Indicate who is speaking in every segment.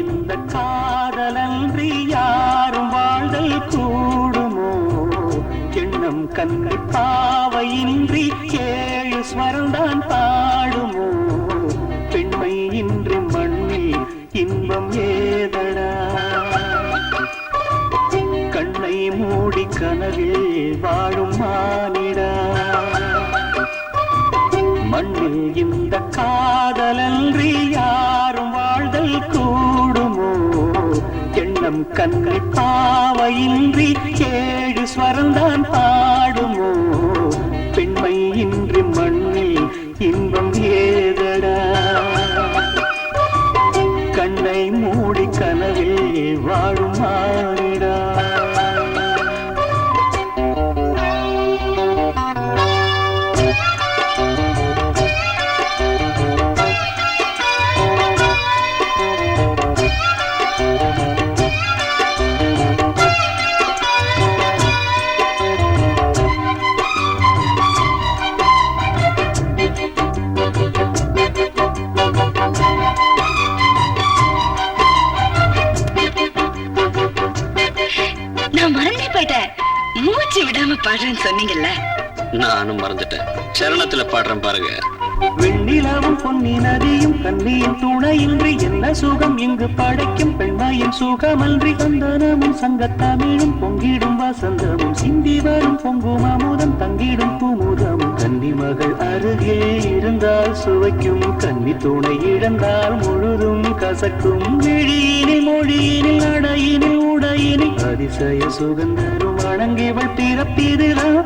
Speaker 1: இந்த காதலன்றி யாரும் வாழ்தல் கூடுமோ எண்ணம் கண்கள் பாவையின்றி ஏழு ஸ்வரம்தான் பாடுமோ பெண்மை இன்றி மண்ணில் இன்பம் ஏதடா கண்ணை மூடி கனவில் வாழும் மானிடா மண்ணில் இந்த காதலன்றி யாரும் வாழ்தல் கூடுமோ எண்ணம் கண்கள் பாவையின்றி ஏழு ஸ்வரம்தான் பாடுமோ பெண்மை இன்றி மண்ணில் இன்பம் ஏதடா கண்ணை மூடி கனவில் வாழும் மானிடா
Speaker 2: மூச்சு விடாம பாடுறேன்னு சொன்னீங்கல்ல
Speaker 3: நானும் மறந்துட்டேன் சரணத்துல பாடுறேன் பாருங்க
Speaker 1: வெண்ணிலாவும் பொன்னி நதியும் கண்ணியின் துணையின்றி என்ன சுகம் இங்கு படைக்கும் பெண்மையின் சுகமன்றி சந்தனமும் சங்கத்தமிழும் பொங்கிடும் வசந்தமும் சிந்தி வரும் பொங்கும் அமுதம் தங்கிடும் குமுதமும் கன்னி மகள் அருகில் இருந்தால் சுவைக்கும் கன்னி துணை இழந்தால் முழுதும் கசக்கும் விழியினில் மொழியினில் நடையினில் உடையினில் அதிசய சுகந்தரும் வணங்கிவள் பிறப்பிதுதான்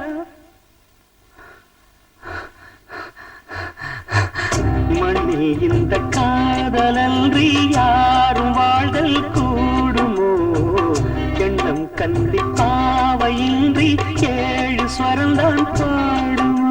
Speaker 1: மண்ணில் இந்த காதலன்றி யாரும் வாழ்தல் கூடுமோ எண்ணம் கண்டி பாவையின்றி ஏழு ஸ்வரம்தான் பாடுமோ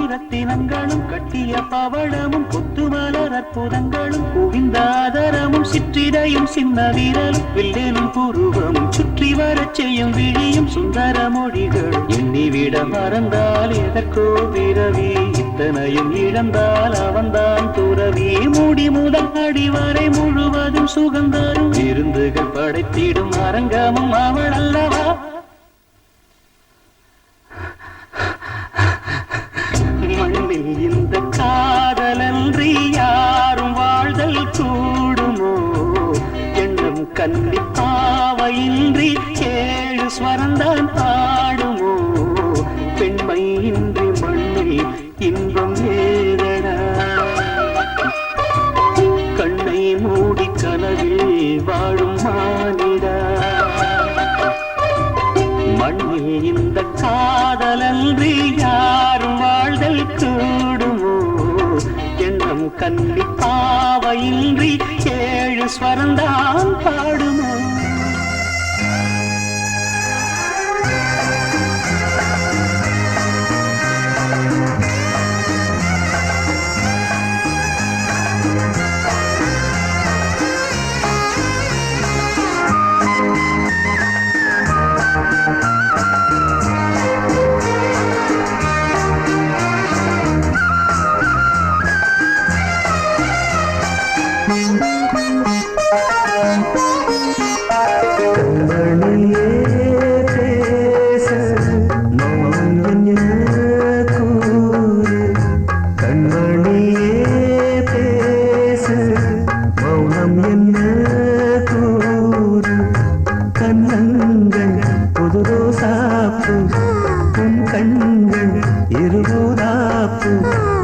Speaker 1: ரத்தினங்களும் கட்டிய பவளமும் கொத்துமலர் அற்புதங்களும் குவிந்தாதரமும் சிற்றிடையும் சின்ன வீரலும் வில்லேனும் புருவமும் சுற்றி வரச் செய்யும் விழியும் சுந்தர மொழிகள் எண்ணிவிட மறந்தால் எதற்கோ பிறவி இத்தனையும் இழந்தால் அவன்தான் துறவி மூடி முதல் அடிவரை முழுவதும் சுகந்தரும் விருந்துகள் படைத்திடும் அரங்கமும் அவள் அல்லவா மண்ணில் இந்த காதலன்றி யாரும் வாழ்தல் கூடுமோ எண்ணம் கண்டி பாவையின்றி ஏழு ஸ்வரந்தான் பாடுமோ பெண்மை இன்றி மண்ணில் இன்பம் ஏதடா கண்ணை மூடி கனவில் வாழும் மானிடா மண்ணில் இந்த காதலன்றி யாரும் வாழ்தல் கூடுமோ எண்ணம் கண்டி பாவையின்றி ஏழு ஸ்வரந்தான் பாடுமோ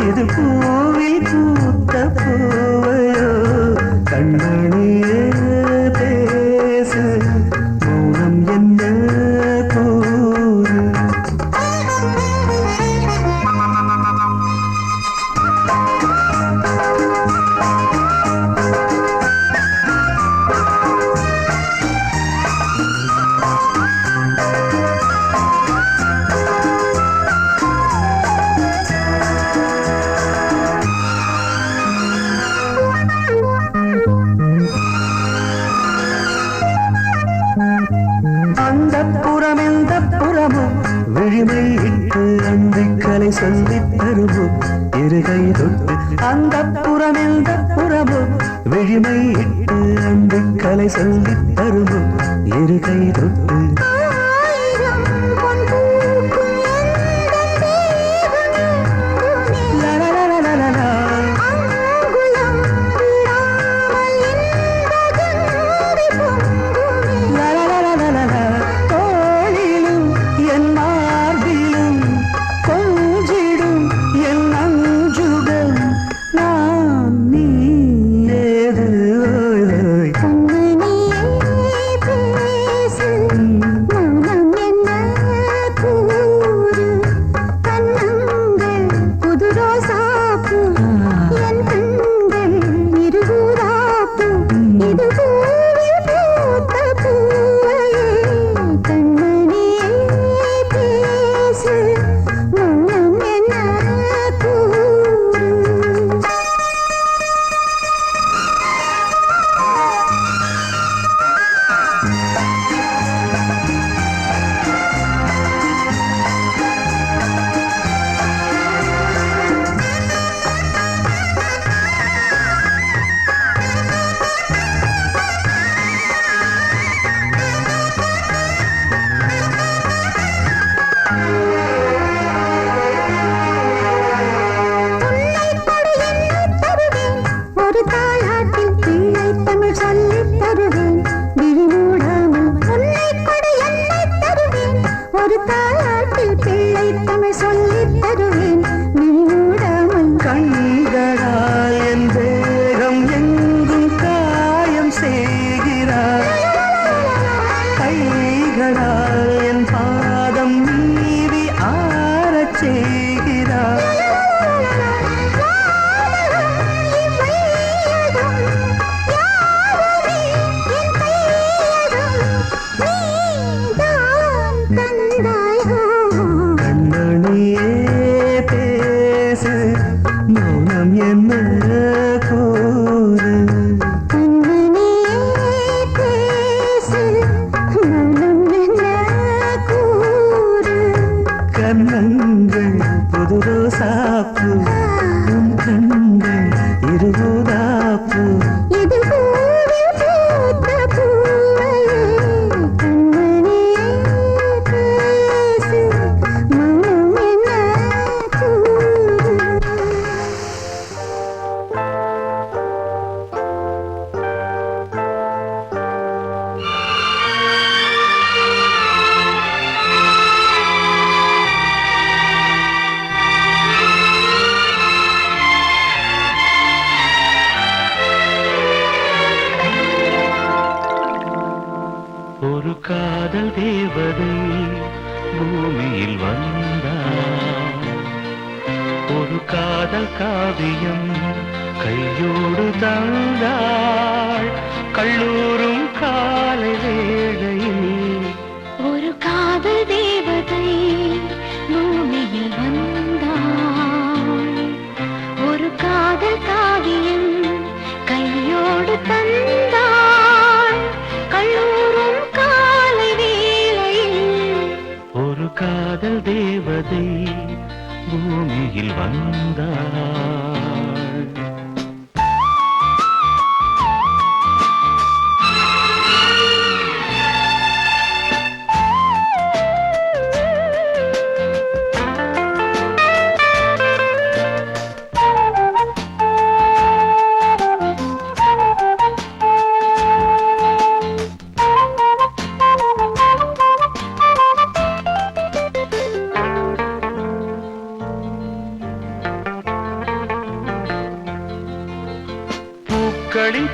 Speaker 1: இது பூவில் பூத்த பூவையோ கண்மணியே பேசு மௌனம் என்ன கூறு எளிமை இட்டு அன்பு கலை சொல்லித் தருமோ இரு கை தொட்டு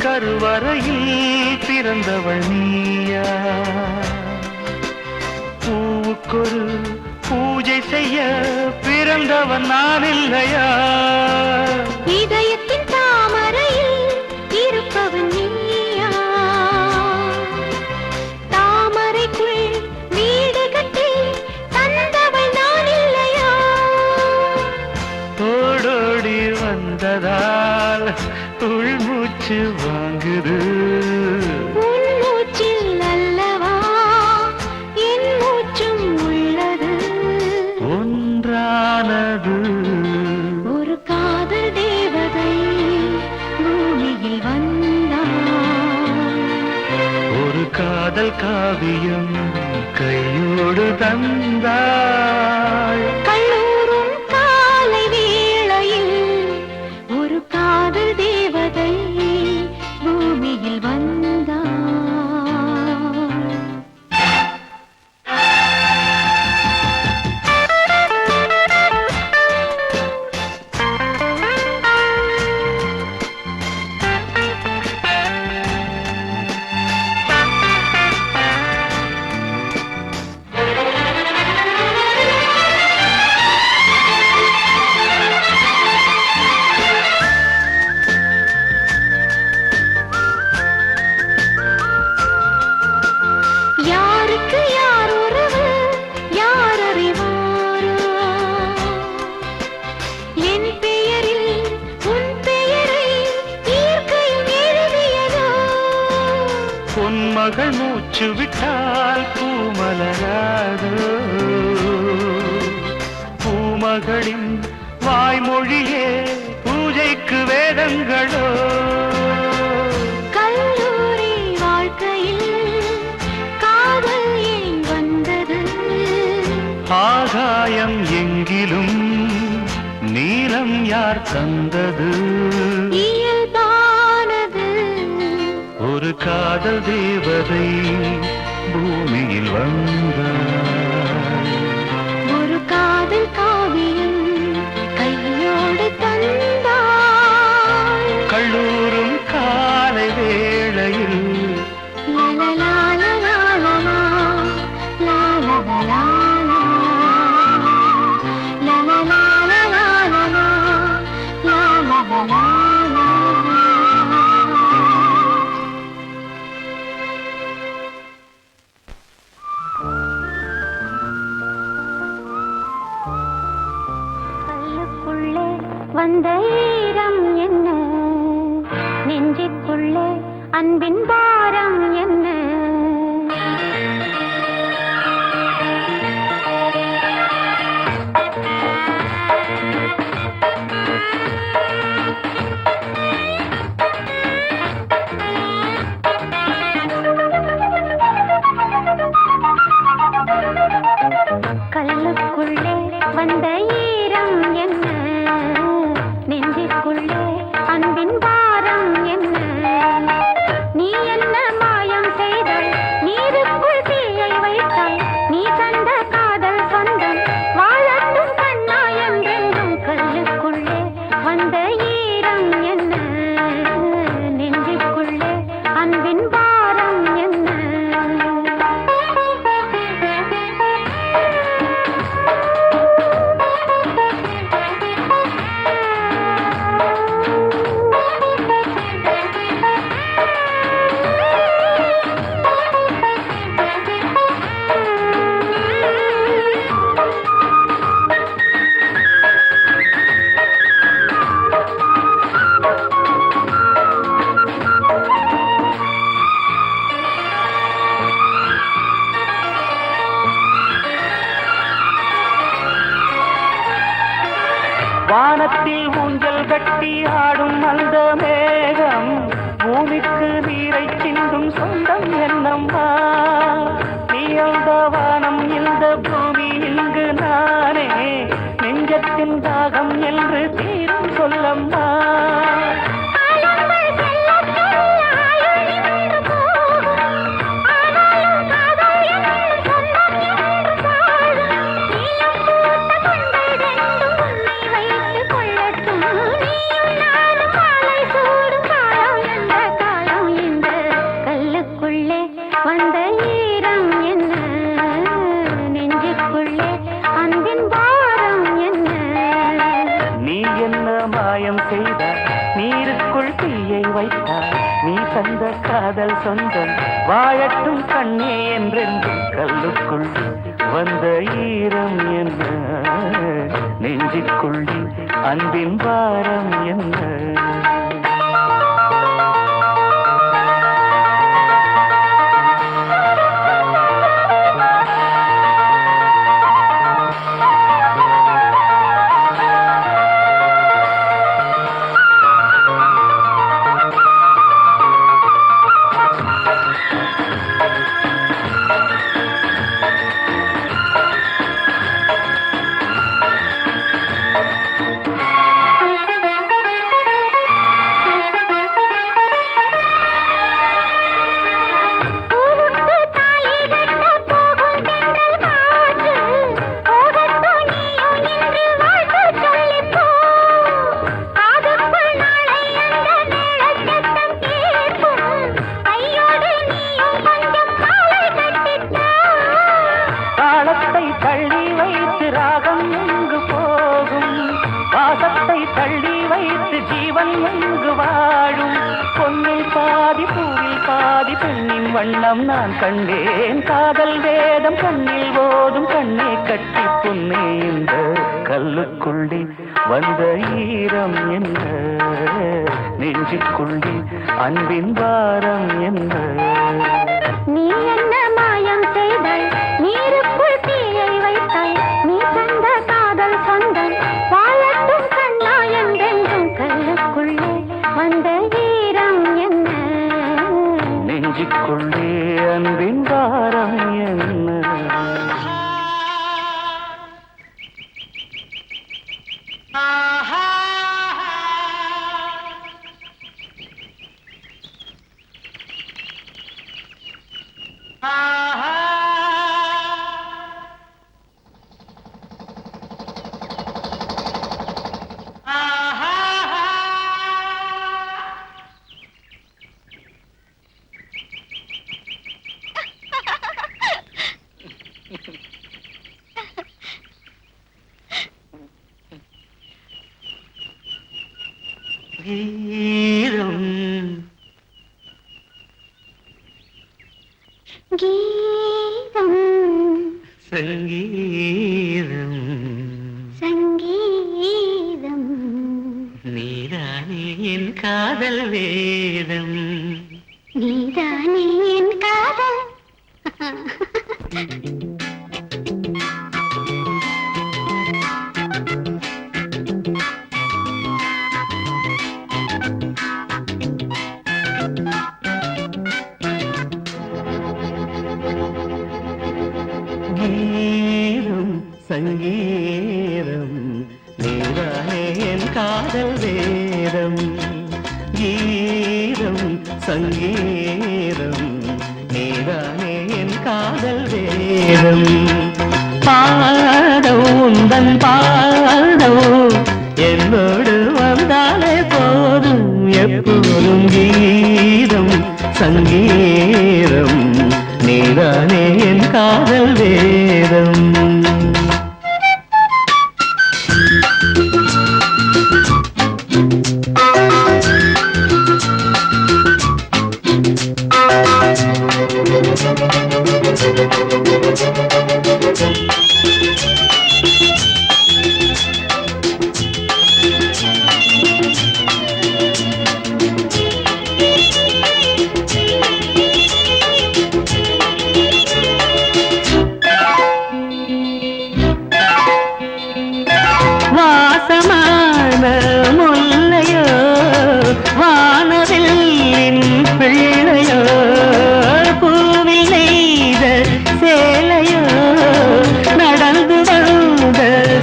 Speaker 1: கருவறையில் பிறந்தவள் நீயா பூவுக்கொரு பூஜை செய்ய பிறந்தவன் நான் இல்லையா
Speaker 4: இதயத்தின் தாமரையில் இருப்பவன் நீயா தாமரைக்குள் வீடு கட்டி தந்தவள் நான் இல்லையா
Speaker 1: ஓடோடி வந்ததால் உள்மூச்சு வாங்குது
Speaker 4: உன் மூச்சில் அல்லவா என் மூச்சும் உள்ளது
Speaker 1: ஒன்றானது
Speaker 4: ஒரு காதல் தேவதை பூமியில் வந்த
Speaker 1: காதல் காவியம் கையோடு தந்தாள்.
Speaker 4: கல்லூரும் காலை வேளையில் ஒரு காதல் தேவதை பூமியில் வந்தாள். யாருக்கு யார் உறவு யார் அறிவாரோ? என் பெயரில் உன் பெயரை இயற்கையும் எழுதியதோ?
Speaker 1: பொன்மகள் மூச்சு விட்டால் பூமலராதோ? பூமகளின் வாய்மொழியே பூஜைக்கு வேதங்களோ?
Speaker 4: கல்லூரி வாழ்க்கையில் காதல் ஏன் வந்தது?
Speaker 1: ஆகாயம் எங்கிலும் நீலம் யார் தந்தது?
Speaker 4: இயல்பானது.
Speaker 1: ஒரு காதல் தேவதை பூமியில் வந்தாள்.
Speaker 4: ஒரு காதல் காவியம் கையோடு தந்தாள்.
Speaker 1: கல்லூரும் காலை வேளையில்
Speaker 4: லலலாலலாலலா, லாலலாலலா, லலலாலலாலலா, லாலலாலலா. கல்லுக்குள்ளே வந்த ஈரம் என்ன, நெஞ்சுக்குள்ளே அன்பின் பாரம் என்ன? கல்லுக்குள்ளே வந்த ஈரம் என்ன, நெஞ்சுக்குள்ளே அன்பின் பாரம் என்ன? நீ என்ன மாயம் செய்தாய், நீருக்குள் தீயை வைத்தாய், நீ தந்த காதல் சொந்தம் வாழட்டும் கண்ணா என்றென்றும். கல்லுக்குள்ளே வந்த ஈரம் என்ன, நெஞ்சுக்குள்ளே அன்பின் பாரம் என்ன?
Speaker 1: வானத்தில் ஊஞ்சல் கட்டி ஆடும் அந்த மேகம் பூமிக்கு நீரை சிந்தும் சொந்தம் என்னம்மா? நீ அந்த வானம் இந்த பூமி இங்கு நானே, நெஞ்சத்தின் தாகம் என்று தீரும் சொல்லம்மா. வந்த ஈரம் என்ன, நெஞ்சுக்குள்ளே அன்பின் பாரம் என்ன? நீ என்ன மாயம் செய்தாய், நீருக்குள் தீயை வைத்தாய், நீ தந்த காதல் சொந்தம் வாழட்டும் கண்ணே என்றென்றும். கல்லுக்குள் வந்த ஈரம் என்ன, நெஞ்சுக்குள்ளே அன்பின் பாரம் என்ன? வண்ணம் நான் கண்டேன் காதல் வேதம் கண்ணில் ஓதும் கண்ணே கட்டி பொன்னே இந்த கல்லுக்குள்ளே வந்த ஈரம் என்ன நெஞ்சுக்குள்ளே அன்பின் பாரம் என்ன
Speaker 4: நீ என்ன மாயம் செய்தாய் நீருக்குள் தீயை வைத்தாய் நீ தந்த காதல் சொந்தம் வாழட்டும் கண்ணா என்றென்றும் கல்லுக்குள்ளே வந்த ஈரம் என்ன
Speaker 1: நெஞ்சுக்குள்ளே அன்பின் பாரம் என்ன கீதம்
Speaker 4: கீதம்
Speaker 1: சங்கீதம்
Speaker 4: சங்கீதம்
Speaker 1: நீதானே என் காதல் வேதம்
Speaker 4: நீதானே என் காதல்
Speaker 1: கீதம் சங்கீதம் நீதானே என் காதல் வேதம் கீதம் சங்கீதம் நீதானே என் காதல் வேதம் பாடோ உந்தன் பாடோ என்னோடு வந்தாலே போதும் எப்போதும் கீதம் சங்கீதம் நீதானே என் காதல் வேதம் வாசமான முல்லையோ வானவில்லின் பிள்ளையோ பூவில் நெய்த சேலையோ நடந்து வந்த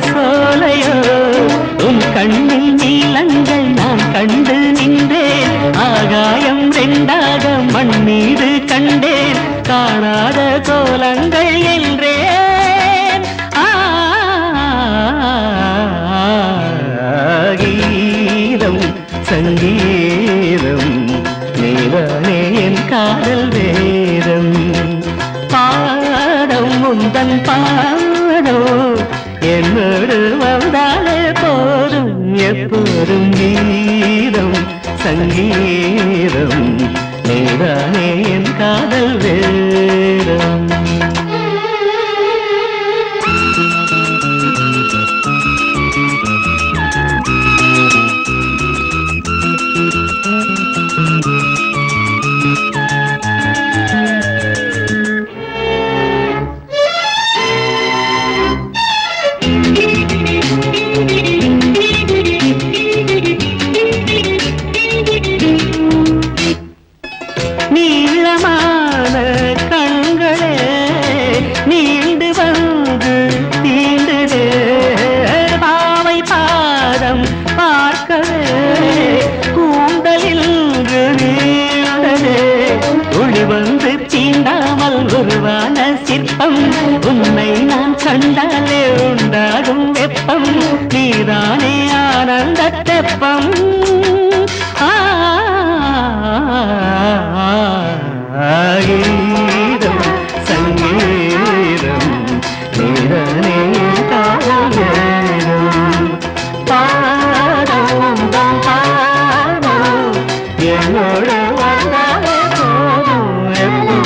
Speaker 1: சோலையோ உன் கண்ணில் நீலங்கள் நான் கண்டு நின்றேன் ஆகாயம் ரெண்டாக மண் மீது கண்டேன் காணாத கோலங்கள் என்றேன் கீதம் சங்கீதம் நீதானே என் காதல் வேதம் பாடம் உந்தன் பாடோ என்னோடு வந்தாலே போதும் எப்போதும் கீதம் சங்கீதம் நீதானே என் காதல் வேதம் நீளமான கண்களே நீண்டு வந்து தீண்டுதே பாவை பாதம் பார்க்கவே கூந்தலில் நீண்டதே ஒளி வந்து தீண்டாமல் உருவான சிற்பம் உன்னை நான் கண்டாலே உண்டாகும் வெப்பம் நீதானே ஆனந்த தெப்பம் கீதம் சங்கீதம் நீதானே காதல் வேதம் பாடம் பாடம் என்னோட வந்தாலே போதும் எப்போ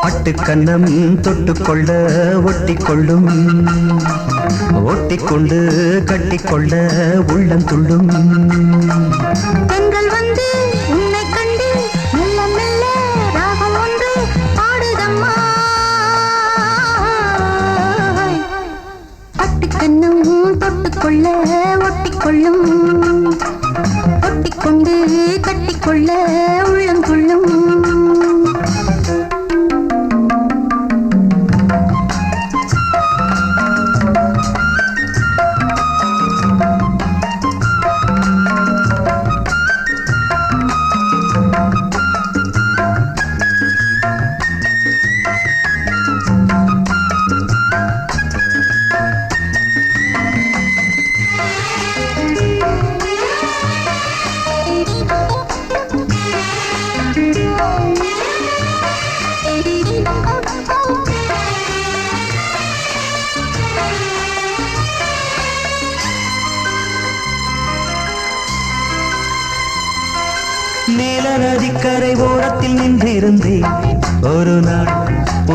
Speaker 1: பட்டுக்கண்ணம் தொட்டுக்கொள்ள ஒட்டிக்கொள்ளும், ஒட்டிக்கொண்டு கட்டிக்கொள்ள உள்ளம் துள்ளும்.
Speaker 4: பெண்கள் வந்து உன்னை கண்டு மெல்ல மெல்ல ராகம் ஒன்று பாடுதம்மா. பட்டுக்கண்ணம் தொட்டுக்கொள்ள ஒட்டிக்கொள்ளும், ஒட்டிக்கொண்டு கட்டிக்கொள்ள உள்ளம் துள்ளும்.
Speaker 1: நீல நதிக்கரை ஓரத்தில் நின்றிருந்தேன் ஒரு நாள்,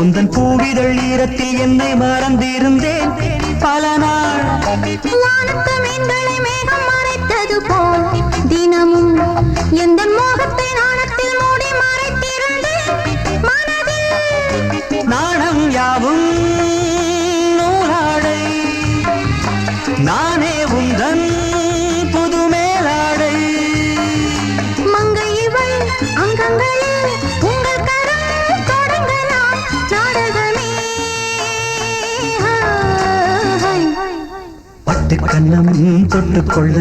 Speaker 1: உந்தன் பூவிதழ் ஈரத்தில் என்னை மறந்திருந்தேன் பல நாள்.
Speaker 4: வானத்து மீன்களை மேகம் மறைத்தது போல் தினமும் எந்த மோகத்தை நாணத்தில் மூடி மறைத்திருந்தேன் மனதில்.
Speaker 1: நாணம் யாவும் நூலாடை, நானே உந்தன் புது மேலாடை.
Speaker 4: மங்கை இவள் அங்கங்களில் உங்கள் கரம் தொடங்கலாம் நாடகமே.
Speaker 1: பட்டுக்கண்ணம் தொட்டுக்கொள்ள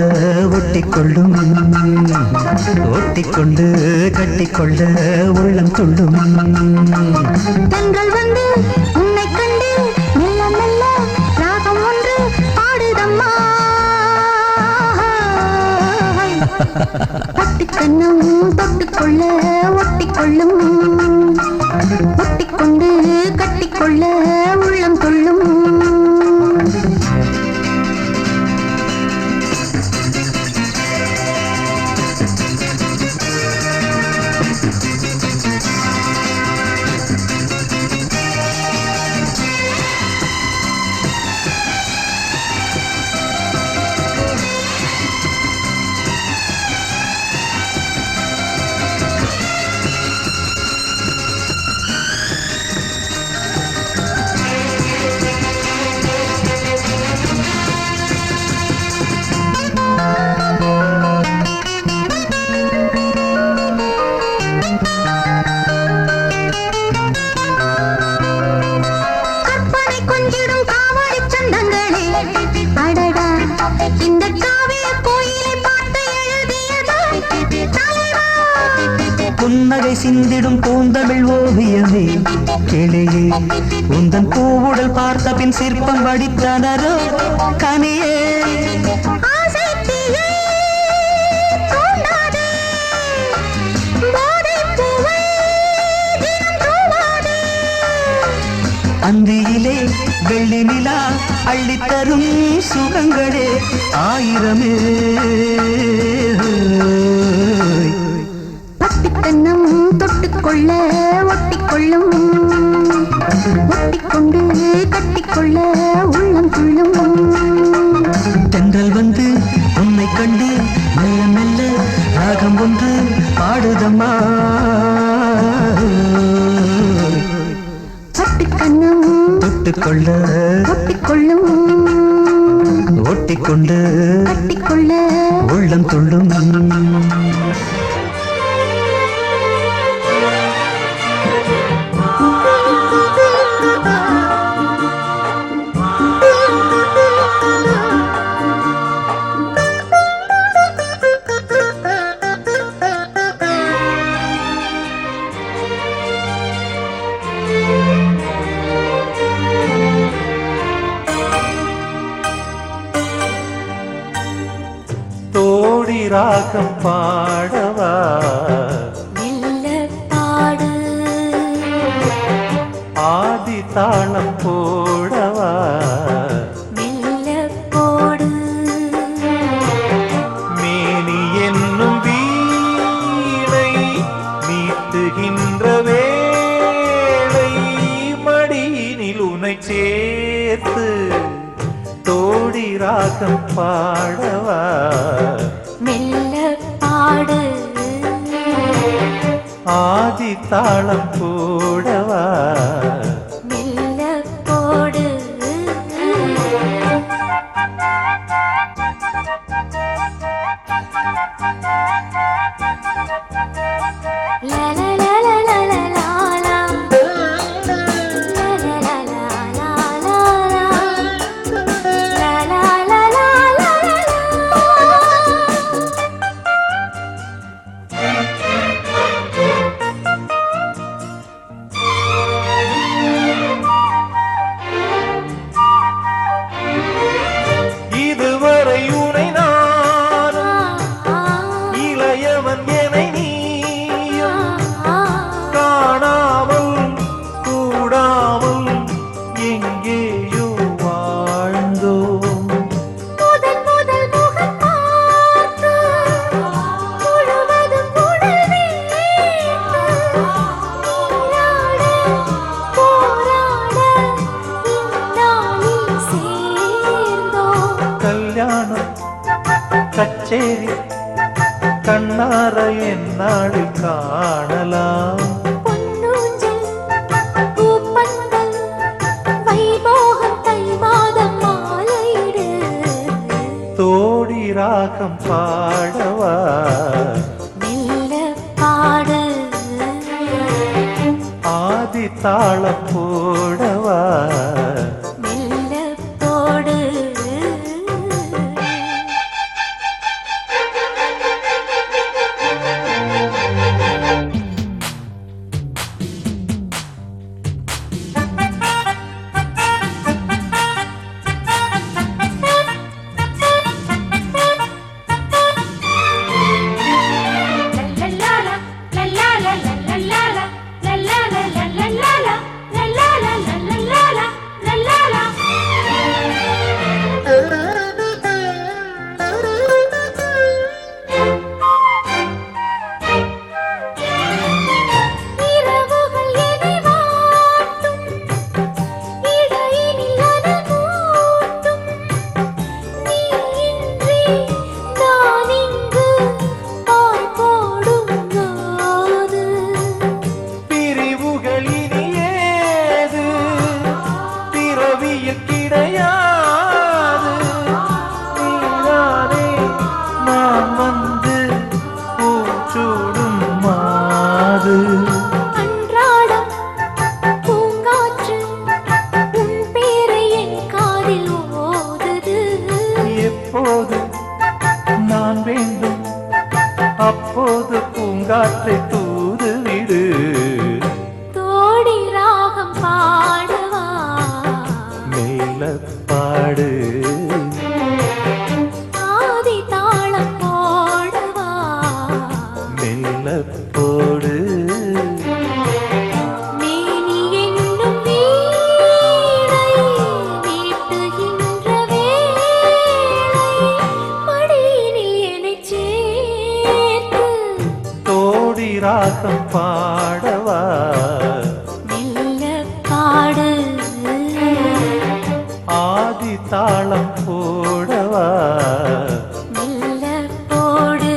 Speaker 1: ஒட்டிக்கொள்ளும், ஒட்டிக்கொண்டு கட்டிக்கொள்ள உள்ளம் துள்ளும்.
Speaker 4: பெண்கள் வந்து உன்னை கண்டு மெல்ல மெல்ல ராகம் ஒன்று பாடுதம்மா. பட்டுக்கண்ணம் தொட்டுக்கொள்ள ஒட்டிக்கொள்ளும், ஒட்டிக்கொண்டு கட்டிக்கொள்ள உள்ளம் துள்ளும். கற்பனை கொஞ்சிடும் காவடி சந்தங்களே அடடா, இந்த காவிய கோயிலை பார்த்து எழுதியதா தலைவா.
Speaker 1: புன்னகை சிந்திடும் பூந்தமிழ் ஓவியமே கிளியே, உந்தன் பூவுடல் பார்த்த பின் சிற்பம் வடித்தனரோ கனியே.
Speaker 4: ஆசை தீயை தூண்டாதே, போதைப் பூவை தினம் தூவாதே.
Speaker 1: அந்தியிலே வெள்ளி நிலா அள்ளித்தரும் சுகங்களே ஆயிரமே.
Speaker 4: பட்டுக்கண்ணம் தொட்டுக்கொள்ள ஒட்டிக்கொள்ளும், ஒட்டிக்கொண்டு கட்டிக்கொள்ள உள்ளம் துள்ளும்.
Speaker 1: தென்றல் வந்து உன்னை கண்டு மெல்ல மெல்ல ராகம் ஒன்று பாடுதம்மா.
Speaker 4: பட்டுக்கண்ணம்
Speaker 1: தொட்டுக்கொள்ள
Speaker 4: ஒட்டிக்கொள்ளும்,
Speaker 1: ஒட்டிக்கொண்டு
Speaker 4: கட்டிக்கொள்ள
Speaker 1: உள்ளம் துள்ளும். தோடி ராகம் பாடவா,
Speaker 4: மெல்ல பாடு,
Speaker 1: ஆதி தாளம் போடவா,
Speaker 4: மெல்ல போடு.
Speaker 1: மேனி என்னும் வீணை மீட்டுகின்ற வேளை
Speaker 5: உன்னை சேர்த்து தோடி ராகம் பாடவா
Speaker 4: மெல்ல பாடு
Speaker 5: ஆதி தாளம் போடவா
Speaker 4: மெல்ல போடு லா லா லா லா லா லா லா லா. லா லா லா லா லா லா லா. லா லா லா லா லா லா லா.
Speaker 5: இதுவரை உனை நானும் இளையவன் என நீயும் காணாமல் கூடாமல் எங்கேயோ வாழ்ந்தோம்
Speaker 4: முதல் முதல் முகம் பார்த்து முழுவதும் உடல் வேர்த்து நீராட போராட இந்நாளில் சேர்ந்தோம்
Speaker 5: கல்யாணம் கச்சேரி கண்ணார என்னாளில் காணலாம்
Speaker 4: பொன்னூஞ்சல் பூப்பந்தல் வைபோகம் தை மாதம் மாலையிடு
Speaker 5: தோடி ராகம் பாடவா
Speaker 4: மெல்ல பாடு
Speaker 5: ஆதி தாளம் போடவா
Speaker 4: மெல்ல போடு இரவுகள் என்னை வாட்டும் இடையினில் அனல் மூட்டும் நீ இன்றி நான் இங்கு பாய் போடும் போது
Speaker 5: பிரிவுகள் இனி ஏது பிறவியில் கிடையாது நீதானே நான் வந்து பூச்சூடும் மாது
Speaker 4: அன்றாடம் பூங்காற்று உன் பேரை என் காதில் ஓதுது
Speaker 5: எப்போது நான் வேண்டும் அப்போது பூங்காற்றை தூது விடு
Speaker 4: தோடி ராகம் பாடவா
Speaker 5: மெல்ல பாடு
Speaker 4: ஆதி தாளம் போடவா
Speaker 5: மெல்ல போடு
Speaker 4: மேனி என்னும் வீணை மீட்டுகின்ற வேளை மடியினில் என்னைச் சேர்த்து
Speaker 5: தோடி ராகம் பாடவா
Speaker 4: மெல்ல பாடு
Speaker 5: ஆதி தாளம் போடவா
Speaker 4: மெல்ல போடு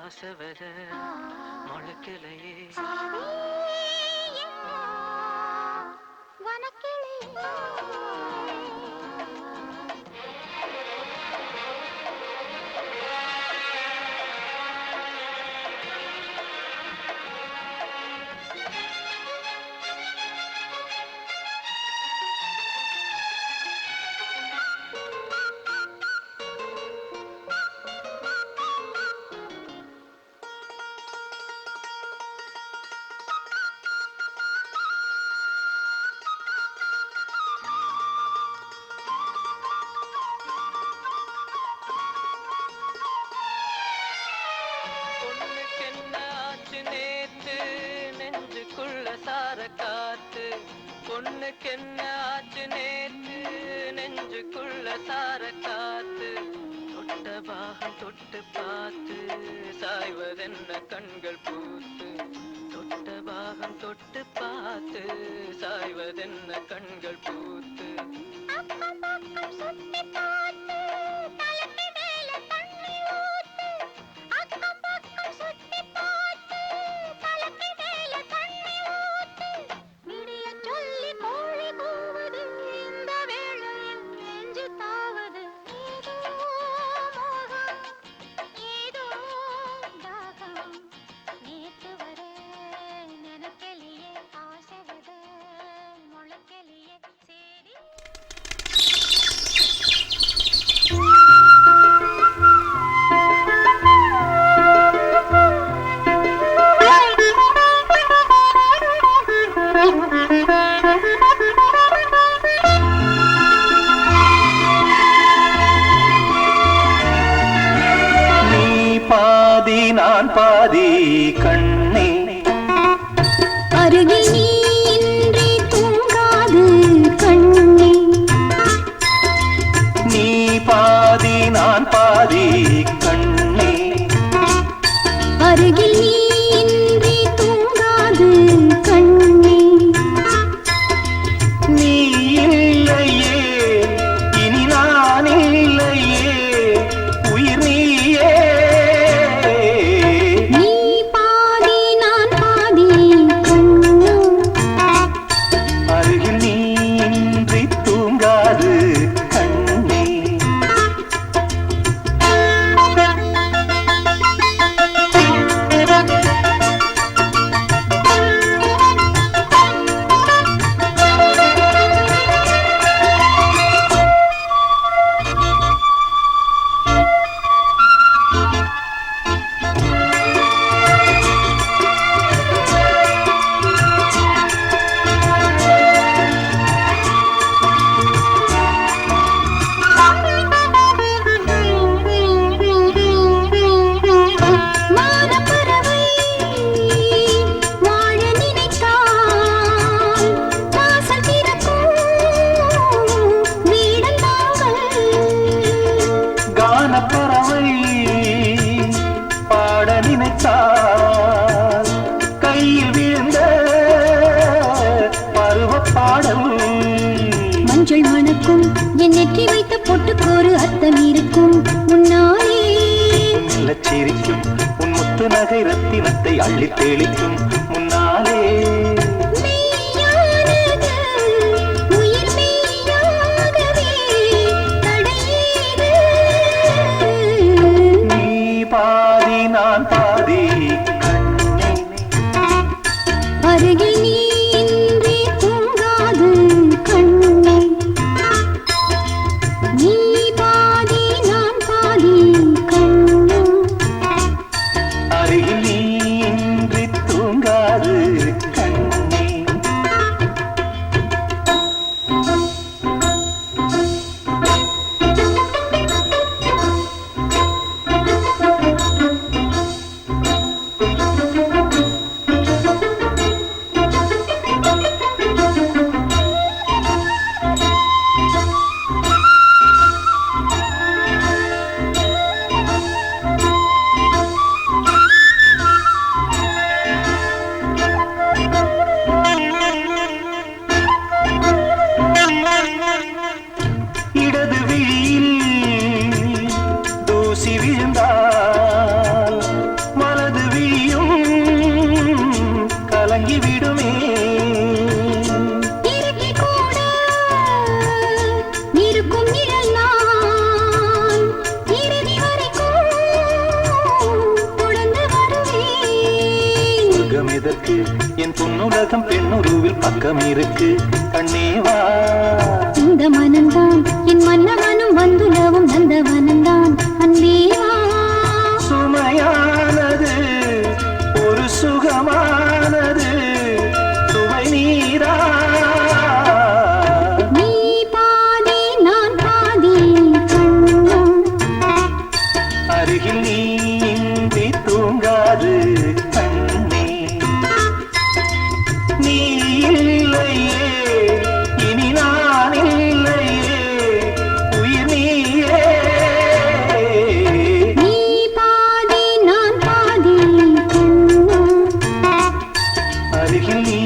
Speaker 1: ஆசவத முளைக்கலையே காத்து பொண்ணுக்கென்ன ஆச்சு நேத்து நெஞ்சுக்குள்ள சார காத்து தொட்ட பாகம் தொட்டு பார்த்து சாய்வதென்ன கண்கள் பூத்து தொட்ட பாகம் தொட்டு பார்த்து சாய்வதென்ன கண்கள் பூத்து
Speaker 5: நான் பாதி கண்ணே
Speaker 4: அருகில் நீ இன்றி தூங்காது கண்ணே
Speaker 5: நீ பாதி நான் பாதி கண்ணே
Speaker 4: அருகில் நீ இன்றி தூங்காது கண்ணே
Speaker 5: நீ இல்லையே இனி நான் இல்லையே உயிர் நீயே கையில் விழுந்த பருவ பாடல்
Speaker 4: மஞ்சள் மணக்கும் என் நெற்றி வைத்த பொட்டுக்கோரு அர்த்தம் இருக்கும் முன்னாலே
Speaker 5: சிரிக்கும் உன் முத்து நகை ரத்தினத்தை அள்ளி தெளிக்கும் முன்னாலே நீ பாதி நான் பாதி
Speaker 4: அருகில் நீ இன்றி தூங்காது கண்ணே நீ பாதி நான் பாதி கண்ணே
Speaker 5: அருகில் நீ இன்றி தூங்காது கண்ணே தூக்கம் இருக்கு கண்ணேவா.
Speaker 4: இந்த மனம்தான் என் மன்னவனும் வந்துலவும் அந்த மனம்தான் அன்பேவா.
Speaker 5: சுமையானது ஒரு சுகமானது சுவை நீரா.
Speaker 4: நீ பாதி நான் பாதி கண்ணம்.
Speaker 5: அருகில் நீ இன்றி தூங்காது கண்ணே. நீ இல்லையே இனி நான் இல்லையே உயிர் நீயே.
Speaker 4: நீ பாதி நான் பாதி கண்ணம்.
Speaker 5: அருகில் நீ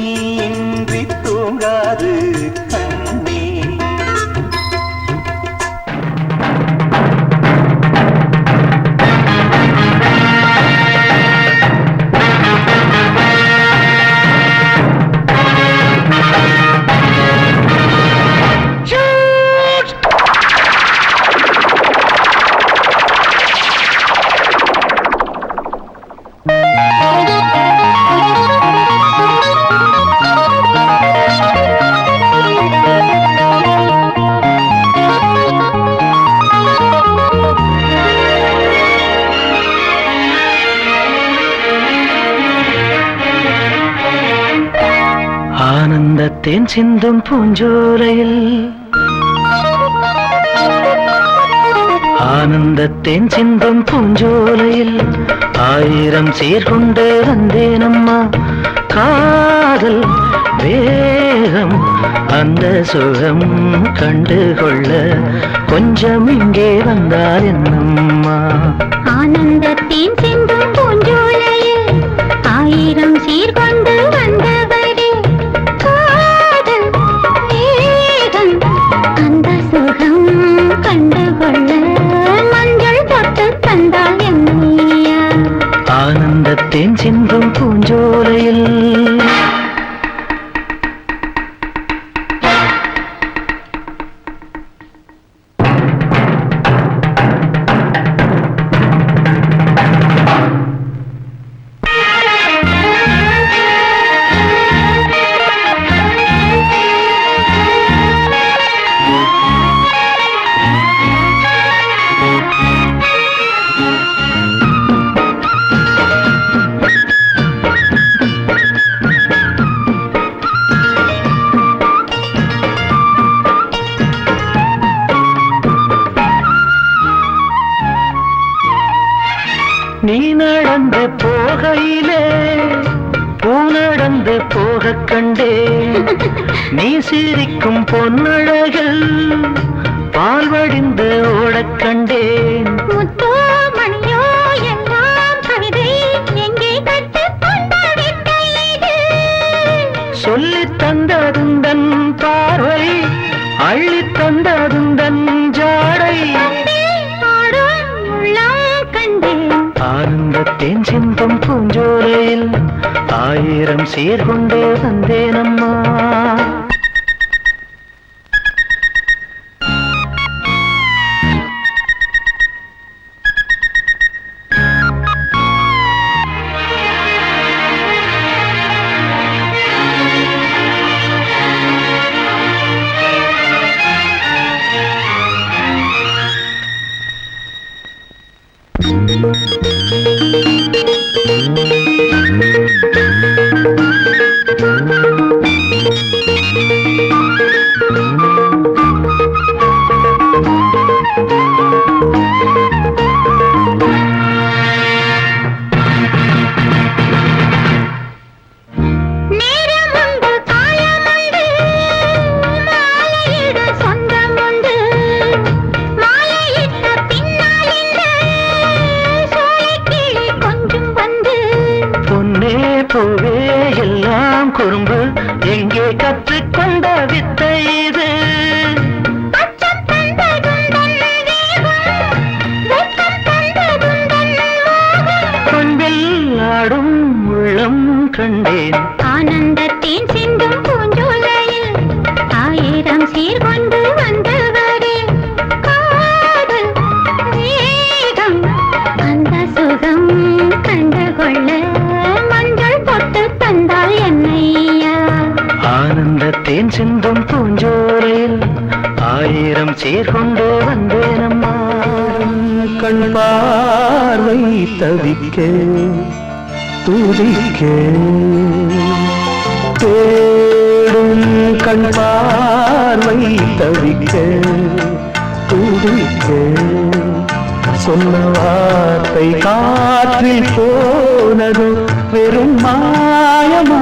Speaker 5: இன்றி தூங்காது கண்ணே.
Speaker 1: ஆனந்தத்தேன் சிந்தும் பூஞ்சோலையில் ஆனந்தத்தேன் சிந்தும் பூஞ்சோலையில் ஆயிரம் சீர்கொண்டு வந்தேனம்மா. காதல் வேகம் அந்த சுகம் கண்டுகொள்ள கொஞ்சம் இங்கே வந்தால் என்னம்மா.
Speaker 4: ஆனந்தத்தின் சிந்தும் பூஞ்சோலையில் ஆயிரம் சீர்கொண்டு வந்தவரே. காதல் வேகம் அந்த சுகம் கண்டுகொள்ள மஞ்சள் தொட்டு தந்தால் என்னையா.
Speaker 1: ஆனந்தத்தேன் சிந்தும் பூஞ்சோலையில் நீ நடந்து போகையிலே பூ நடந்து போக கண்டேன். நீ சிரிக்கும் பொன்னழகில் பால் வடிந்து ஓடக் கண்டேன்.
Speaker 4: முத்தோ மணியோ எல்லாம் கவிதை எங்கே கற்றுக்கொண்ட வித்தை இது.
Speaker 1: சொல்லித் தந்ததுந்தன் பார்வை அள்ளித் தந்ததுந்தன் ஜாடை.
Speaker 4: பாடும் உள்ளம் கண்டேன்.
Speaker 1: ஆனந்தத்தேன் சிந்தும் பூஞ்சோலையில் ஆயிரம் சீர்கொண்டு வந்தேனம்மா. சீர்கொண்டு வந்தேனம்மா.
Speaker 5: கண் பார்வை தவிக்க துடிக்க தேடும் கண் பார்வை தவிக்க துடிக்க சொன்ன வார்த்தை காற்றில் போனதோ வெறும் மாயமானதோ.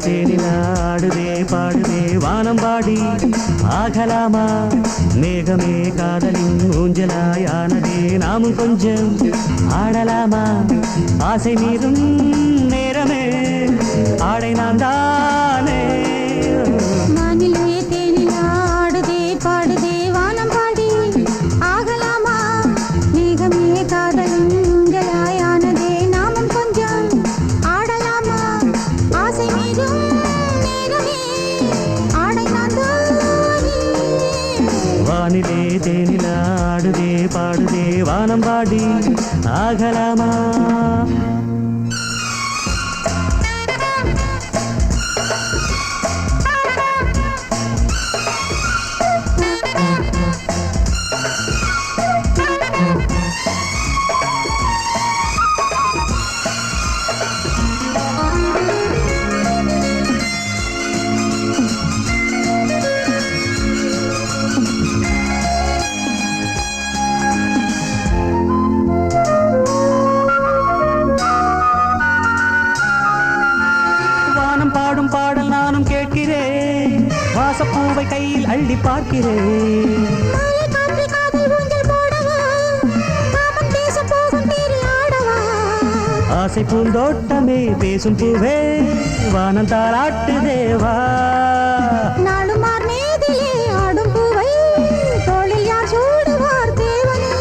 Speaker 1: தேனில் ஆடுதே பாடுதே வானம் பாடி ஆகலாமா
Speaker 5: மேகமே காதலின் ஊஞ்சலாயானதே நாமும் கொஞ்சம் ஆடலாமா ஆசை மீறும் நேரமே ஆடை நான் தானே
Speaker 4: வானிலே தேனில் ஆடுதே பாடுதே வானம் பாடி ஆகலாமா மேகமே காதலின் ஊஞ்சலாயானதே நாமும் கொஞ்சம் ஆடலாமா ஆசை மீறும் நேரமே ஆடை நான் தானே
Speaker 5: வானிலே தேனில் ஆடுதே பாடுதே வானம் பாடி ஆகலாமா வாசப்பூவை கையில் அள்ளி பார்க்கிறேன் ஆசை பூந்தோட்டமே பேசும் பூவே வானம் தாளாட்டு தேவா
Speaker 4: நாளுமார் மேதிலே ஆடும் பூவை தோளில் யார் சூடுவார் தேவனே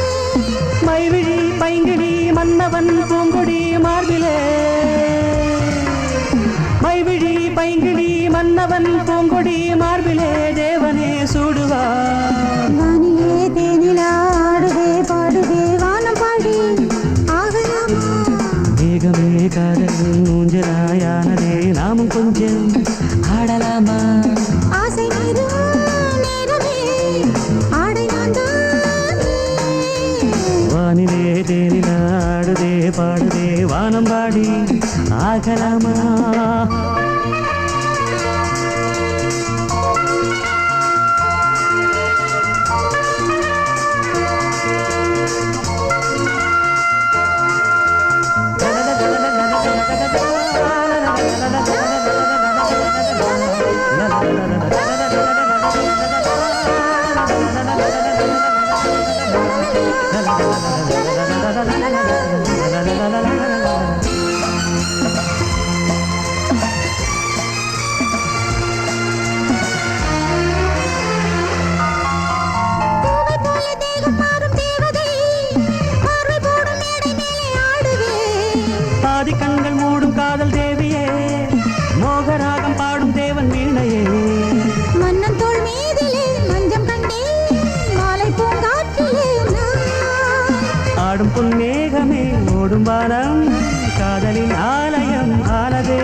Speaker 5: மைவிழி பைங்கிழி மன்னவன் பூங்கொடி மார்பிலே மைவிழி பைங்கிழி மன்னவன் பூங்கொடி மார்பிலே தேவனே சூடுவார்
Speaker 4: வானிலே தேனில் ஆடுதே பாடுதே வானம் பாடி ஆகலாமா
Speaker 5: மேகமே காதலின் ஊஞ்சலாயானதே நாமும் கொஞ்சம் ஆடலாமா
Speaker 4: ஆசை மீறும் நேரமே ஆடை நான் தானே
Speaker 5: வானிலே தேனில் ஆடுதே பாடுதே வானம் பாடி ஆகலாமா பாதி கண்கள் மூடும் காதல் தேவியே மோகராகம் பாடும் தேவன் வீணையே
Speaker 4: மன்னன் தோள் மீதிலே மஞ்சம் கண்டே மாலை பூங்காற்றிலே
Speaker 5: ஆடும் புன்மேகமே ஓடும் வானம் காதலின் ஆலயம் ஆனதே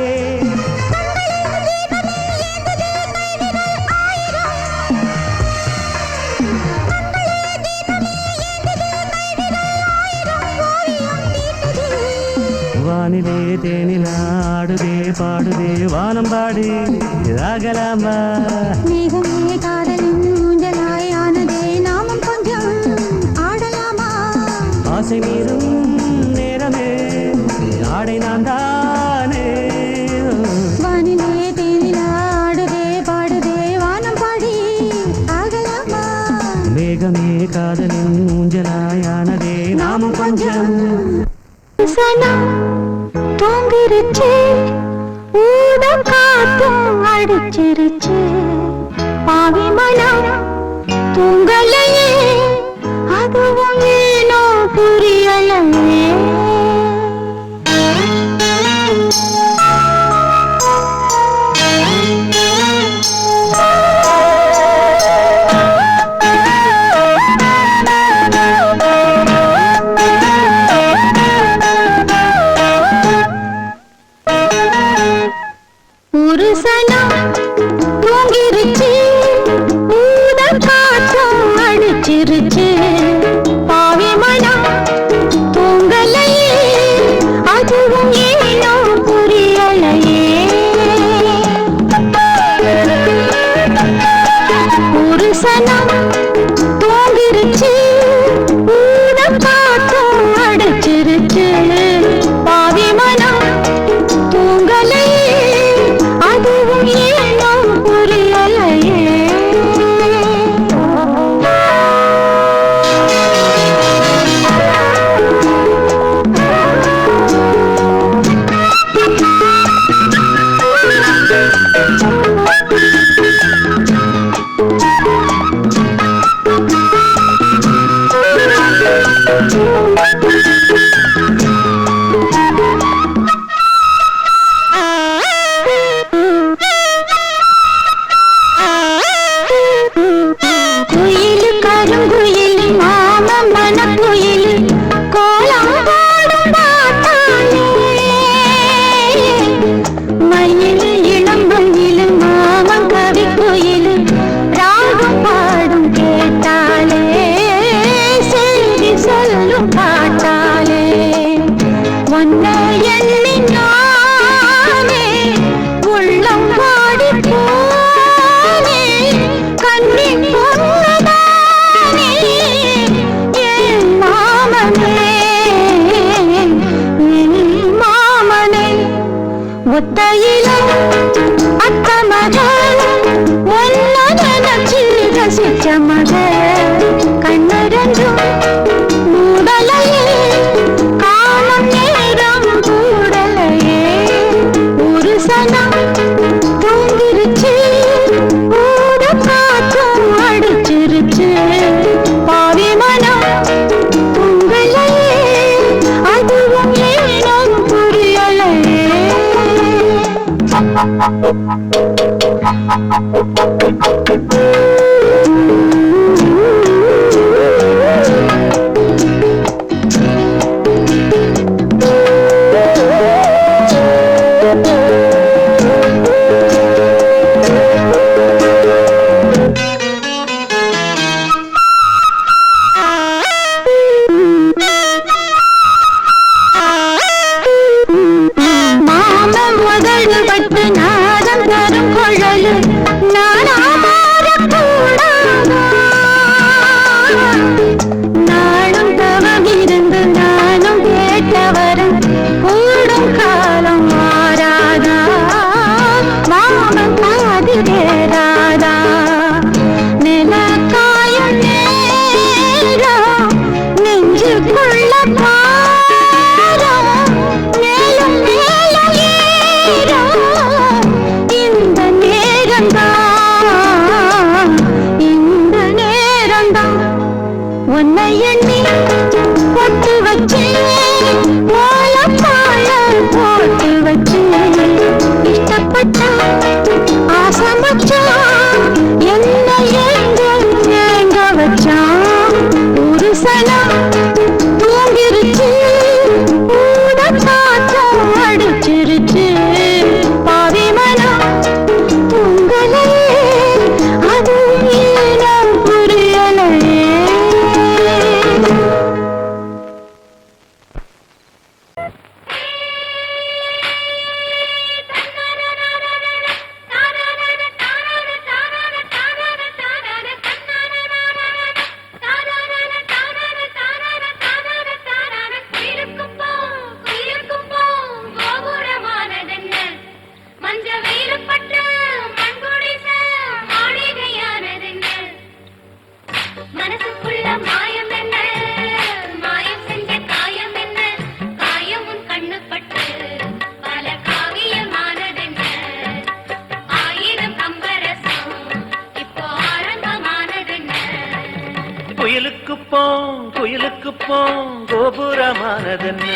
Speaker 5: வானிலே தேனில் ஆடுதே பாடுதே வானம் பாடி ஆகலாமா
Speaker 4: மேகமே காதலின் ஊஞ்சலாய் ஆனதே நாமும் கொஞ்சம் ஆடலாமா
Speaker 5: ஆசை மீறும் நேரமே ஆடை நான் தானே
Speaker 4: வானிலே தேனில் ஆடுதே பாடுதே வானம் பாடி ஆகலாமா
Speaker 5: மேகமே காதலின் ஊஞ்சலாயானதே நாமும் கொஞ்சம்
Speaker 4: தூங்கிருச்சு ஊடம் காத்தும் அடிச்சிருச்சு பாவி மனம் தூங்கலையே அதுவும் ஏனோ புரியலையே ஒரு சனம் தூங்கிருச்சு ஊதம் காற்றும் அடிச்சிருச்சு ஒன்ன எண்ணினாமே உள்ளம் வாடி போனே கண்ணி பொன்னதானே என் மாமனே ஒத்தையிலும் அத்த மகள் ஒன்ன நினைச்சு ரசிச்ச மகள் கண்ணரங்கும் மூடலையே காலம் நேரம் கூடலையே ஒரு சனம் தூங்கிருச்சு கூட காற்றும் அடிச்சிருச்சு பாவி மனம் உங்களையே அதுவும் ஏனோ புரியலையே மாமம் முதல் பட்டு நாதம் தரும் கொழலு நானா மாறக்கூடாதா நானும் தவம் இருந்து நானும் கேட்டவரும் கூடும் காலம் மாறாதா மாமன் காதி தேராதா நில காயம் நேரம் நெஞ்சுக்குள்ள பாரம் மேலும் மேலும் ஏறும் இந்த நேரம்தான் உன்னை எண்ணி பொட்டு வச்சு ஓலப்பாழ போட்டு வச்சு இஷ்டப்பட்ட ஆசமச்சான் என்ன ஏங்க வச்சான் ஒரு சனம் தூங்கிருச்சு கூட காற்றம் அடிச்சிருச்சு பாவி மனம் உங்களே அது ஏனோ புரியலையே
Speaker 6: மனசுக்குள்ள மாயம் என்ன மாயம் செஞ்ச காயம் என்ன காயம் உன் கண்ணு பட்டு பல காவியமானதென்ன ஆயிரம் கம்பரசம் இப்போ ஆரம்பமானதென்ன
Speaker 1: குயிலுக்கு போம் கோபுரமானதென்ன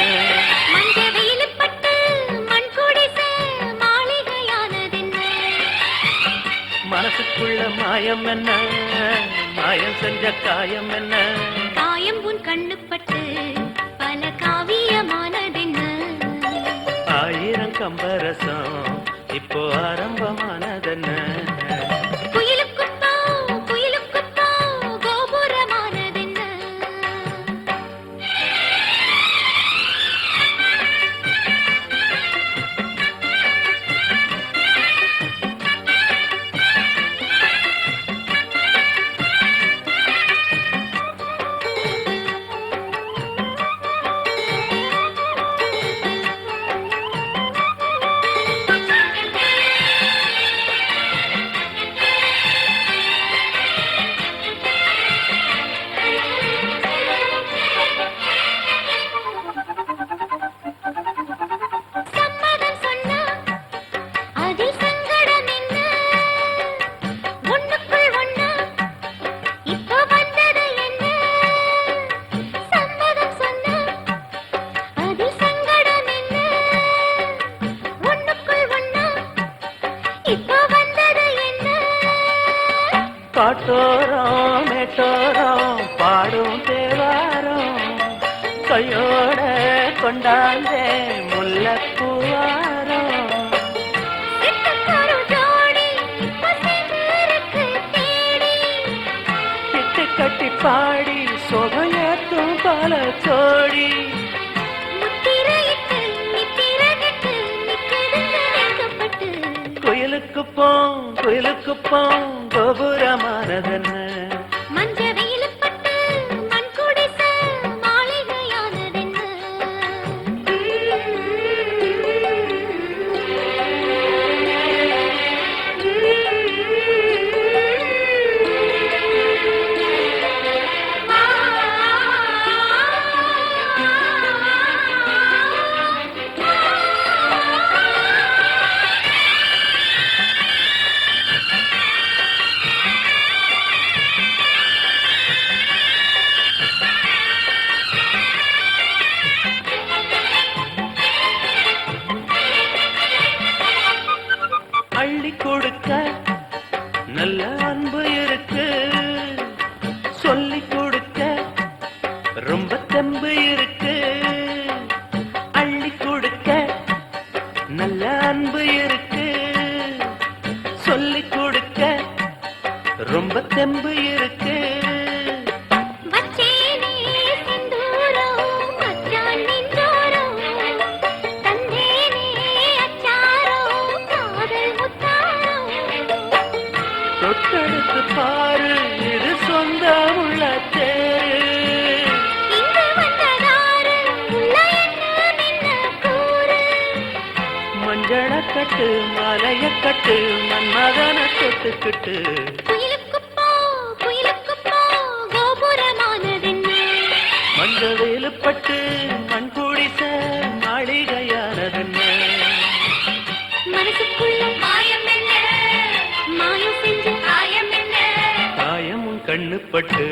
Speaker 6: மஞ்ச வெயில் பட்டு மண் குடிச மாளிகையானதென்ன
Speaker 1: மனசுக்குள்ள மாயம் என்ன மாயம் செஞ்ச காயம் என்ன
Speaker 6: காயம் உன் கண்ணு பட்டு பல காவியமானதென்ன
Speaker 1: ஆயிரம் கம்பரசம் இப்போ ஆரம்பமானதென்ன
Speaker 6: குயிலுக்குப்போ கோபுரமானதென்ன
Speaker 1: பாட்டோரம் மேட்டோரம் பாடும் தேவாரம் கையோட கொண்டாந்தே முல்லைப்பூவாரம் சிட்டு கட்டி பாடி சொகையத்தும் பல சோடி
Speaker 6: முத்திரையிட்டு
Speaker 1: குயிலுக்குப்பம் கோபுரமானதென்ன
Speaker 6: மஞ்ச வெயிலுப்பட்டு மண் குடிச மாளிகையானதென்ன
Speaker 1: அள்ளி கொடுக்க நல்ல அன்பு இருக்கு சொல்லி கொடுக்க ரொம்ப தெம்பு இருக்கு அள்ளி கொடுக்க நல்ல அன்பு இருக்கு சொல்லி கொடுக்க ரொம்ப தெம்பு இருக்கு
Speaker 6: வச்சேனே சிந்தூரம் மச்சான் நின்றோரம் தந்தேனே அச்சாரம் காதல் முத்தாரம்
Speaker 1: தொட்டெடுத்து பாரு இது சொந்த உள்ள தேரு
Speaker 6: இங்கு வந்ததாரு உள்ள என்ன நின்ன கூறு
Speaker 1: மஞ்சள கட்டு மலைய கட்டு மன்மதன தொட்டுக்கிட்டு
Speaker 6: குயிலுக்கு போ கோபுரமானதென்ன
Speaker 1: மஞ்ச வேலுப்பட்டு மண் குடிச மாளிகையானதென்ன
Speaker 6: மனசுக்குள்ள மாயம் என்ன மாயம் செஞ்ச காயம் என்ன
Speaker 1: காயமும் கண்ணுப்பட்டு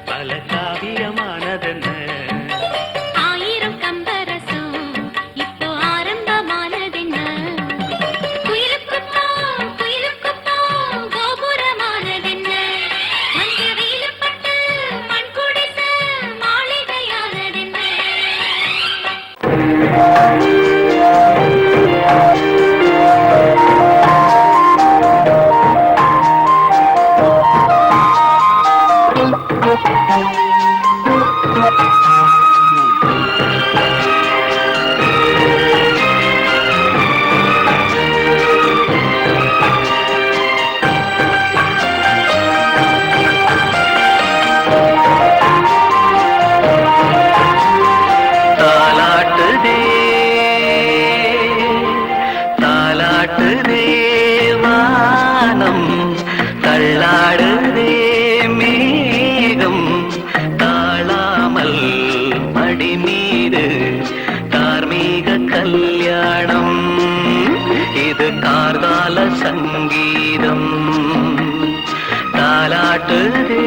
Speaker 1: பல காவியமானதென்ன
Speaker 6: ஆயிரம் கம்பரசம் இப்போ ஆரம்பமானதென்ன குயிலுக்கு போ கோபுரமானதென்ன மஞ்ச வெயிலுப்பட்டு மண் குடிச மாளிகையானதென்ன
Speaker 1: தாலாட்டுதே தாலாட்டுதே வானம் தள்ளாடுதே மேகம் தாழாமல் மடி மீது தார்மீக கல்யாணம் இது கார்கால சங்கீதம் தாலாட்டுதே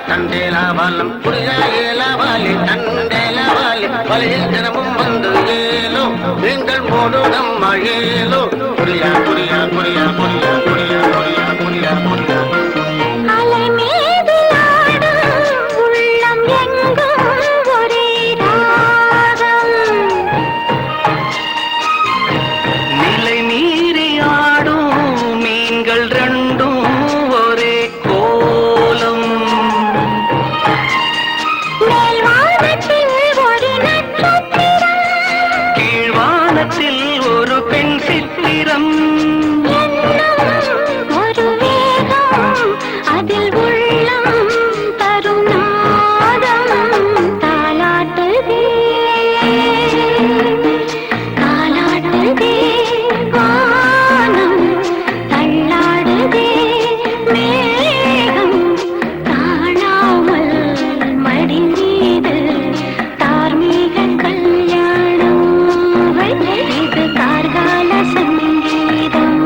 Speaker 7: தண்டேலாவாலம் புரியா ஏலாவாலி தண்டேலாவாலி வலையில் தினமும் வந்து ஏலோ நீங்கள் போடு நம்ம ஏலோ புரியா புரியா புரியா புரியா புரியா புரியா புரியா புரியா
Speaker 6: அலை மீது ஆடும் உள்ளம் எங்கும் ஒரே ராகம்
Speaker 1: நிலை மீறி ஆடும் மீன்கள் ரெண்டும் ஒரே கோலம்
Speaker 6: மேல் வானத்தில் ஒரு நட்சத்திரம்
Speaker 1: கீழ்வானத்தில் ஒரு பெண் சித்திரம்
Speaker 6: என்னும் ஒரு வேகம் அதில் உள்ளம் தரும் நாதம் தாலாட்டுதே தாலாட்டுதே வானம் தள்ளாடுதே மேகம் காணாமல் மடி மீது தார்மீக கல்யாணம் இது கார்கால சங்கீதம்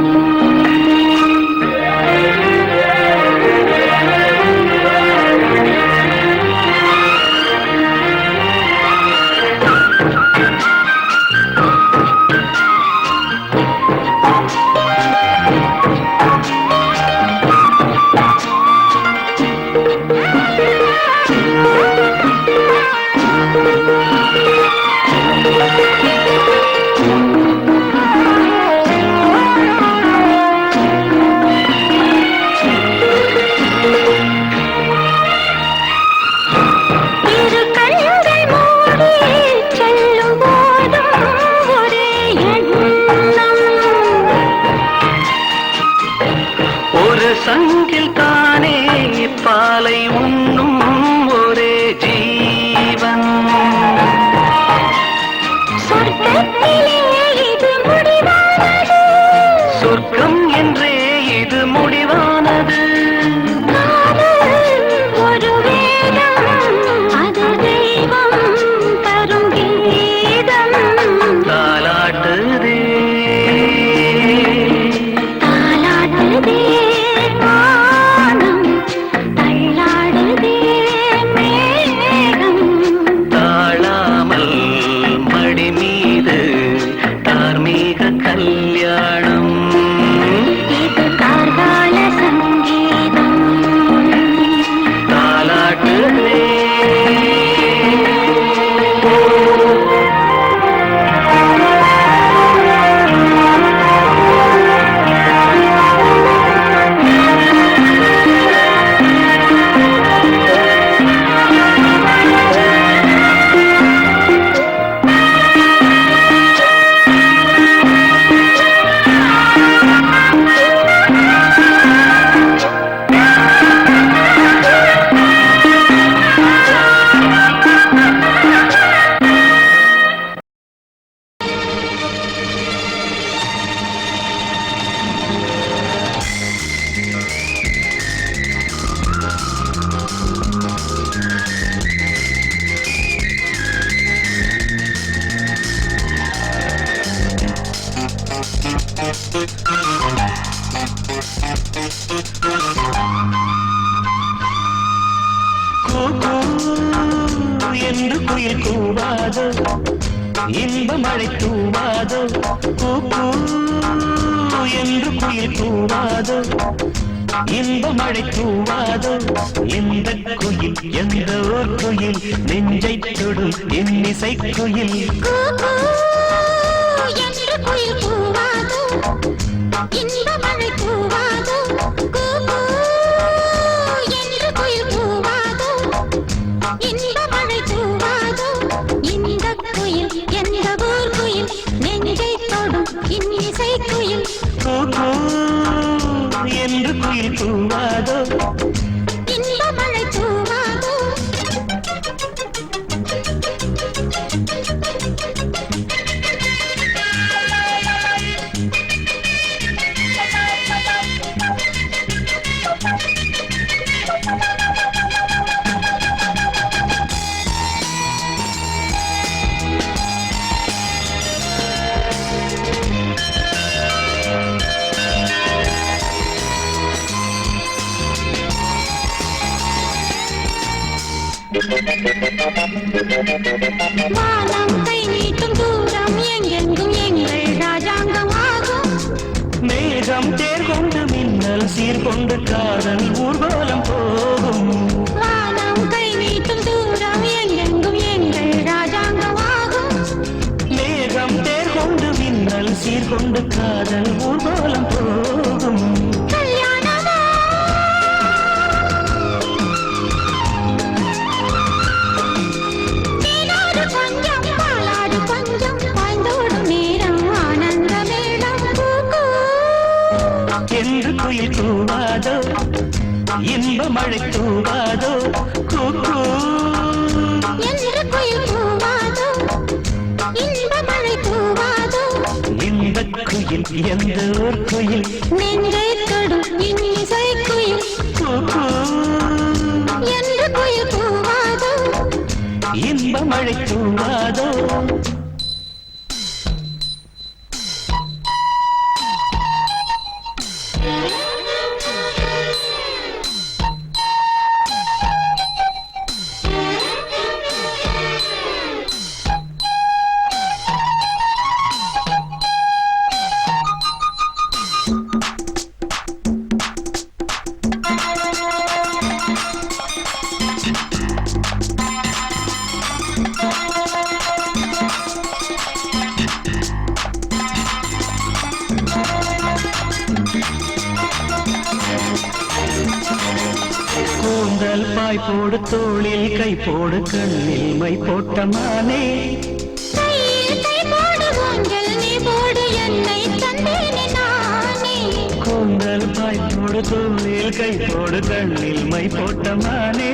Speaker 1: சங்கில் தானே பாலை உண்ணும் ஒரே ஜீவன்.
Speaker 6: சொர்க்கத்திலே இது முடிவானது,
Speaker 1: சொர்க்கம் என்றே இது முடிவானது.
Speaker 6: காதல் ஒரு வேதம், அது தெய்வம் தரும் கீதம்.
Speaker 1: தாலாட்டுதே
Speaker 6: தாலாட்டுதே வானம், தள்ளாடுதே மேகம்.
Speaker 1: தாழாமல் மடி மீது தார்மீக கல்யாணம்.
Speaker 6: இது கார்கால சங்கீதம்.
Speaker 1: தாலாட்டுதே என்று குயில் கூவாதோ, இன்ப மழை தூவாதோ. என்று குயில் கூவாதோ, இன்ப மழை தூவாதோ. இந்த குயில் எந்த ஓர் குயில், நெஞ்சை தொடும் இன்னிசை குயில்.
Speaker 6: என்று குயில் கூவாதோ, இன்ப மழை கூவாதோ. என்று குயில் கூவாதோ, இன்ப மழை கூவாதோ. இந்த குயில் எந்த ஊர் குயில், நெஞ்சை தொடும் இன்னிசை குயில்.
Speaker 1: என்று குயில் கூவாதோ,
Speaker 6: இன்ப மழை கூவாதோ. வானம் கை நீட்டும் தூரம் எங்கெங்கும் எங்கள் ராஜாங்கமாகும்.
Speaker 1: மேகம் தேர் கொண்டு மின்னல் சீர்கொண்டு காதல் ஊர்வலம் போகும்.
Speaker 6: வானம் கை நீட்டும் தூரம் எங்கெங்கும் எங்கள் ராஜாங்கமாகும்.
Speaker 1: மேகம் தேர் கொண்டு மின்னல் சீர்கொண்டு காதல் ஊர்வலம் போகும்.
Speaker 6: கல்யாணமா தேனாடு கொஞ்சம் பாலாடு கொஞ்சம், பாய்ந்தோடும் நேரம் ஆனந்த மேளம்.
Speaker 1: என்று குயில் கூவாதோ, இன்ப மழை தூவாதோ.
Speaker 6: என்று குயில் கூவாதோ, இன்ப மழை கூவாதோ.
Speaker 1: இந்த குயில் எந்த ஓர் குயில்,
Speaker 6: நெஞ்சை தொடும் இன்னிசை குயில். என்று குயில் கூவாதோ,
Speaker 1: இன்ப மழை தூவாதோ. கூந்தல் பாய் போடு, தோளில் கை போடு, கண்ணில் மை போட்ட மானே.
Speaker 6: கையில் கை போடு, ஊஞ்சல் நீ போடு, என்னை தந்தேனே நானே.
Speaker 1: கூந்தல் பாய் போடு,
Speaker 5: போடு தோளில் கை போடு கண்ணில் மை போட்ட மானே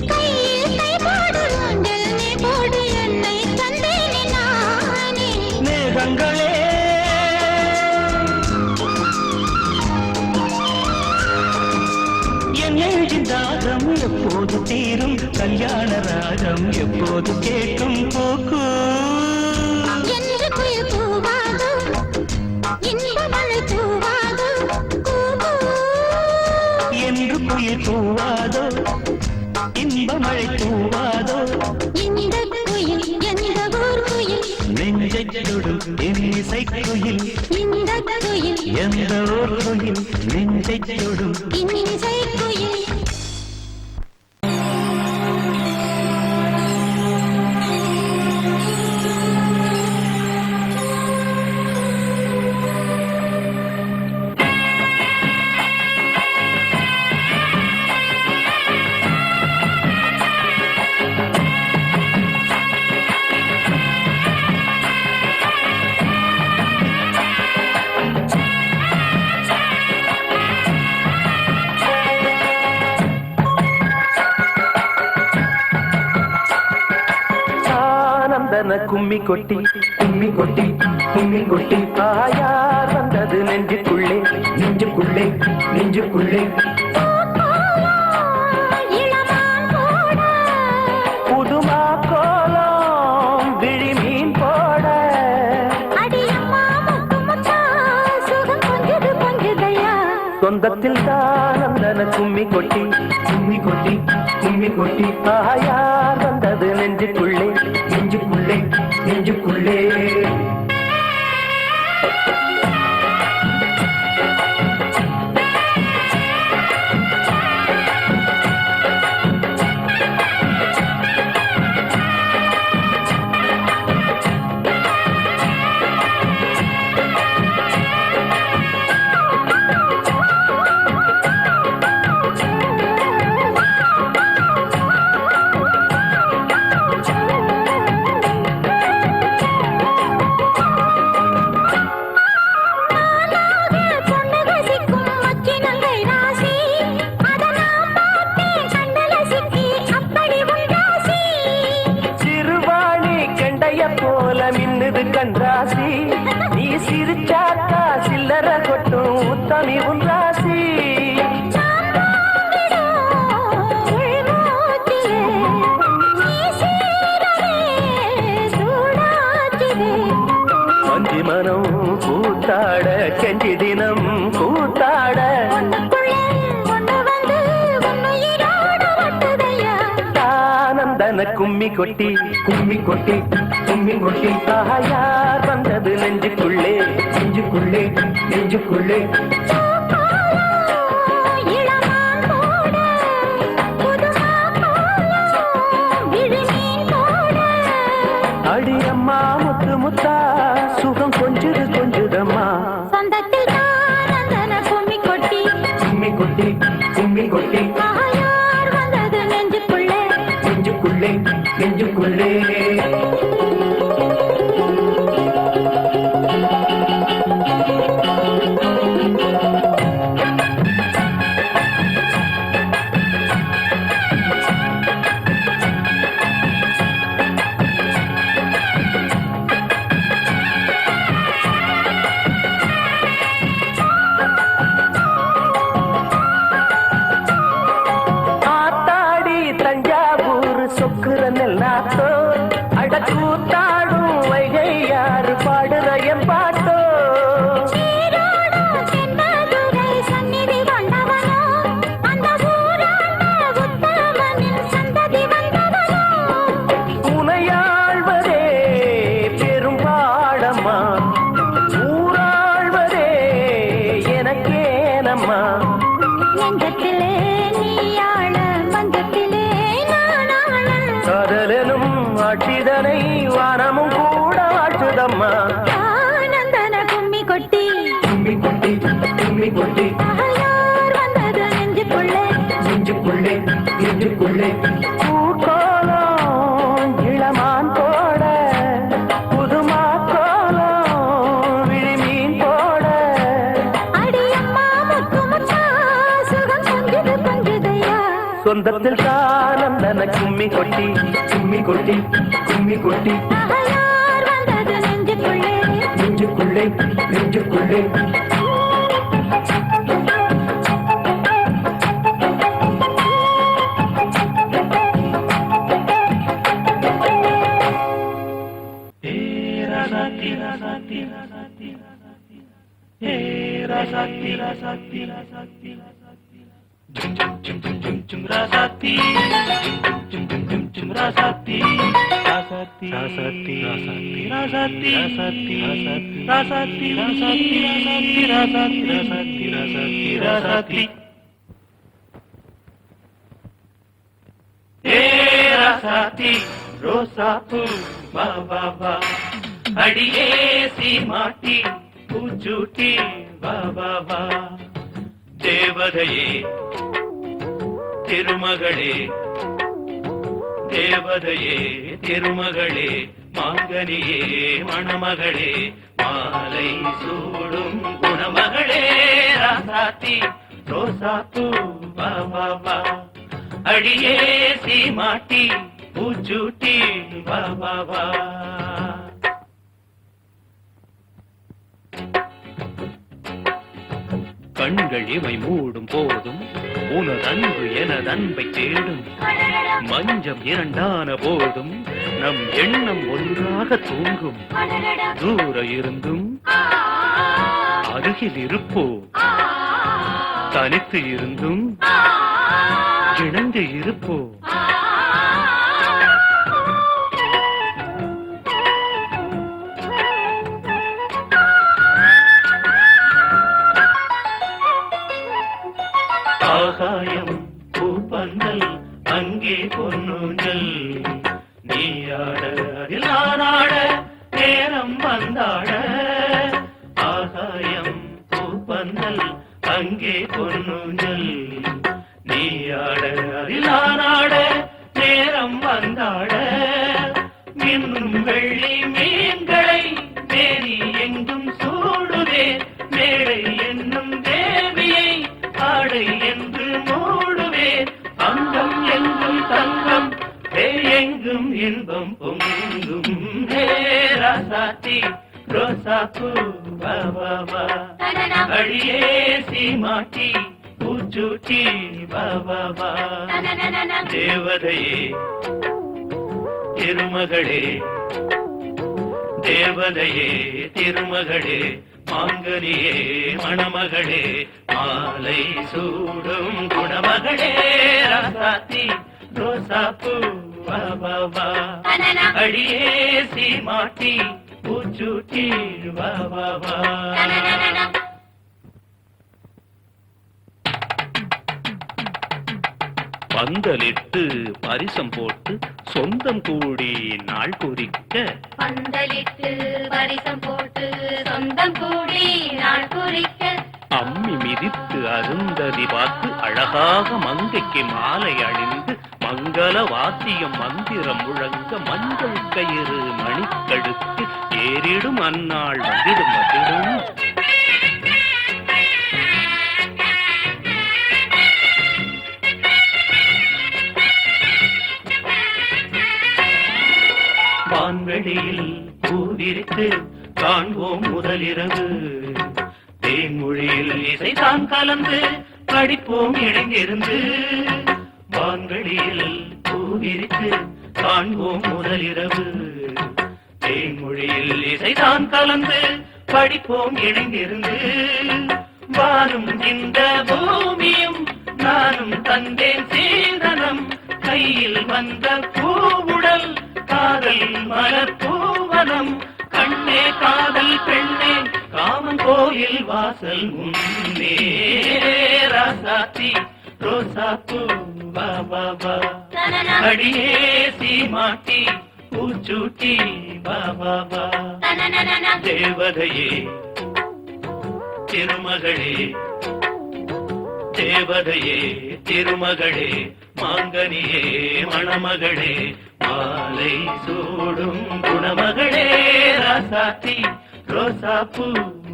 Speaker 4: கையில் கை போடு ஊஞ்சல் நீ போடு என்னை தந்தேனே நானே
Speaker 5: மேகங்களே என் நெஞ்சின் தாகம் எப்போது தீரும் கல்யாண ராகம் எப்போது கேட்கும் போக்கு
Speaker 4: என்று குயில் கூவாது இன்ப மழை தூவாது கூவு
Speaker 5: என்று குயில் கூவாதோ இன்ப மழை தூவாதோ
Speaker 4: இந்த குயில் எந்த ஊர் குயில்
Speaker 5: நெஞ்சைத் தொடும் என் இசைக்குயில்
Speaker 4: இந்த குயில்
Speaker 5: எந்த ஓர் குயில் நெஞ்சைத் தொடும்
Speaker 4: இன்னிசை குயில்
Speaker 1: ஆனந்தன கும்மி கொட்டி கும்மி கொட்டி கும்மி கொட்டி ஆயார் வந்தது நெஞ்சுக்குள்ளே நெஞ்சுக்குள்ளே நெஞ்சுக்குள்ளே
Speaker 4: இளமான் போட
Speaker 1: புதுமா கோலம் விழி மீன் போட
Speaker 4: அடியம்மா முத்து முத்தா சுகம் கொஞ்சது கொஞ்சதையா
Speaker 1: சொந்தத்தில் ஆனந்தன கும்மி கொட்டி கும்மி கொட்டி கும்மி கொட்டி ஆயார் வந்தது நெஞ்சுக்குள்ளே நெஞ்சுக்குள்ளே நெஞ்சுக்குள்ளே
Speaker 4: பொண்ணு ரசிக்கும் மச்சினங்கை ராசி அதனால் பார்த்தேன் கண்டல சிக்கி அப்படி உண்டாசி
Speaker 1: சிறுவாணி கண்டைய போல மின்னுது கண்ராசி நீ சிரிச்சாக்கா சில்லற கொட்டும் உத்தமி உன்ராசி வஞ்சி மனம் கூத்தாட கெஞ்சி தினம் கூத்தாட ஆனந்தன கும்மி கொட்டி கும்மி கொட்டி கும்மி கொட்டி தாயார் வந்தது நெஞ்சுக்குள்ளே நெஞ்சுக்குள்ளே நெஞ்சுக்குள்ளே அடியம்மா முத்து முத்தா சுகம் கொஞ்சுது கொஞ்சுதம்மா
Speaker 4: சொந்தத்தில் தானந்தன கும்மி கொட்டி
Speaker 1: கும்மி கொட்டி கும்மி கொட்டி
Speaker 4: யார் வந்தது நெஞ்சுக்குள்ளே
Speaker 1: நெஞ்சுக்குள்ளே நெஞ்சுக்குள்ளே ஆத்தாடி தஞ்சாவூர் சொக்குற நெல்லாத்தோ அட கூத்தாடும் வைகை யாரு பாடுற என் பாட்டோ
Speaker 4: தென்மதுரை சந்நிதி கொண்டவனோ அந்த ஊராண்ட உத்தமனின் சந்ததி வந்தவனோ
Speaker 1: உனையாழ்வதே பெரும் பாடம்மா ஊராழ்வதே எனக்கேனம்மா
Speaker 4: நெஞ்சத்திலே நீயாள மஞ்சத்திலே நானாள
Speaker 1: காதலனும் ஆட்சிதனை வானமும் கூட ஆட்டுதம்மா
Speaker 4: ஆனந்தன கும்மி கொட்டி
Speaker 1: கும்மி கொட்டி கும்மி கொட்டி
Speaker 4: யார் வந்தது நெஞ்சுக்குள்ளே
Speaker 1: நெஞ்சுக்குள்ளே நெஞ்சுக்குள்ளே பூக்கோலம் இளமான் போட புதுமா கோலம் விழி மீன் போட
Speaker 4: அடியம்மா முத்து முத்தா
Speaker 1: சொந்தத்தில் தானந்தன கும்மி கொட்டி கும்மி கொட்டி கும்மி கொட்டி
Speaker 4: யார் வந்தது நெஞ்சுக்குள்ளே
Speaker 1: நெஞ்சுக்குள்ளே நெஞ்சுக்குள்ளே
Speaker 5: ரோசாப்பூ பாபா அடியே சீமாட்டி பூச்சூட்டி பாபா தேவதையே திருமகளே தேவதையே திருமகளே மாங்கனியே மணமகளே மாலை சூடும் குணமகளே ராசாத்தி ரோசாப்பூ பாபா அடியே சீமாட்டி பூச்சூட்டி பாபா கண்கள் இவை மூடும் போதும் உனதன்பு எனதன்பை தேடும் மஞ்சம் இரண்டான போதும் நம் எண்ணம் ஒன்றாக தூங்கும் தூர இருந்தும் அருகில் இருப்போ தனித்து இருந்தும் இணைந்து இருப்போ ஆகாயம் பூப்பந்தல் அங்கே பொன்னுஞ்சல் நீயாட அதில் நானாட நேரம் வந்தாட ஆகாயம் பூப்பந்தல் அங்கே பொன்னுஞ்சல் நீயாட அதில் நானாட நேரம் வந்தாட மின்னும் வெள்ளி மீன்களை மேரி எங்கும் சூடுதே மேடை என்னும் தேவியை ஆடை என்று மூடுவேன் அங்கம் எங்கும் தங்கம் எங்கும் இன்பம் பொங்கும் ராசாத்தி ரோசாப்பூ பாபா அடியே சீமாட்டி பூச்சூட்டி பாபா தேவதையே திருமகளே தேவதையே திருமகளே மாங்கனியே மணமகளே மாலை சூடும் குணமகளே ராசாத்தி ரோசாப்பூ பாபா அடியே சீமாட்டி பூச்சூட்டி பாபா பந்தலிட்டு பரிசம் போட்டு சொந்தம் கூடி நாள் குறிக்க
Speaker 6: பந்தலிட்டு பரிசம் போட்டு சொந்தம் கூடி நாள் குறிக்க
Speaker 5: அம்மி மிதித்து அருந்ததி பார்த்து அழகாக மங்கைக்கு மாலை அணிந்து மங்கள வாத்தியம் மந்திரம் முழங்க மஞ்சள் கயிறு மணிக்கழுத்து ஏறிடும் அந்நாள் மகிழும் மகிழும் வான்வெளியில் பூவிரித்து காண்போம் முதலிரவு தேன்மொழியில் இசைதான் கலந்து படிப்போம் இணைந்திருந்து வான்வெளியில் பூவிரித்து காண்போம் முதலிரவு தேன்மொழியில் இசைதான் கலந்து படிப்போம் இணைந்திருந்து வானும் இந்த பூமியும் நானும் தந்தேன் சீதனம் கையில் வந்த பூவுடல் காதல் மலர் பூவனம் கண்ணே காதல் பெண்ணே காமன் கோயில் வாசல் முன்னே ராசாத்தி ரோசாப்பூ பாபா அடியே சீமாட்டி பூச்சூட்டி பாபா தேவதையே திருமகளே தேவதையே திருமகளே மாங்கனியே மணமகளே மாலை சூடும் குணமகளே ராசாத்தி ரோசாப்பூ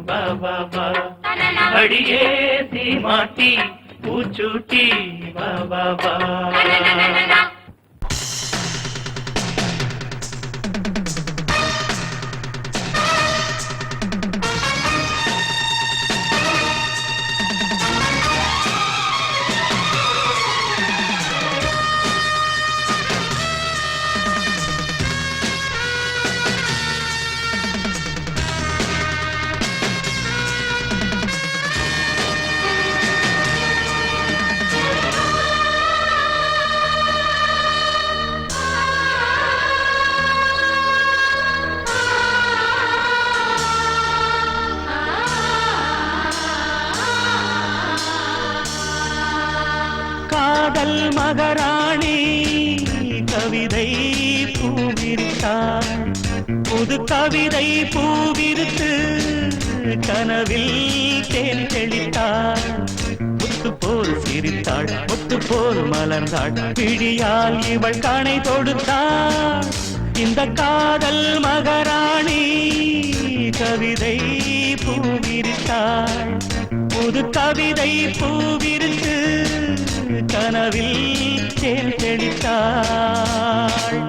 Speaker 5: பாபா அடியே சீமாட்டி பூச்சூட்டி வா வா வா. காதல் மகராணி கவிதை பூவிரித்தாள், புது கவிதை பூவிரித்து கனவில் தேன் தெளித்தாள். முத்து போல் சிரித்தாள், முத்து போல் மலர்ந்தாள், பிடியால் இவள் கணை தொடுத்தாள். இந்த காதல் மகராணி கவிதை பூவிரித்தாள், புது கவிதை பூவிரித்து கனவில் தேன் தெளித்தாள்.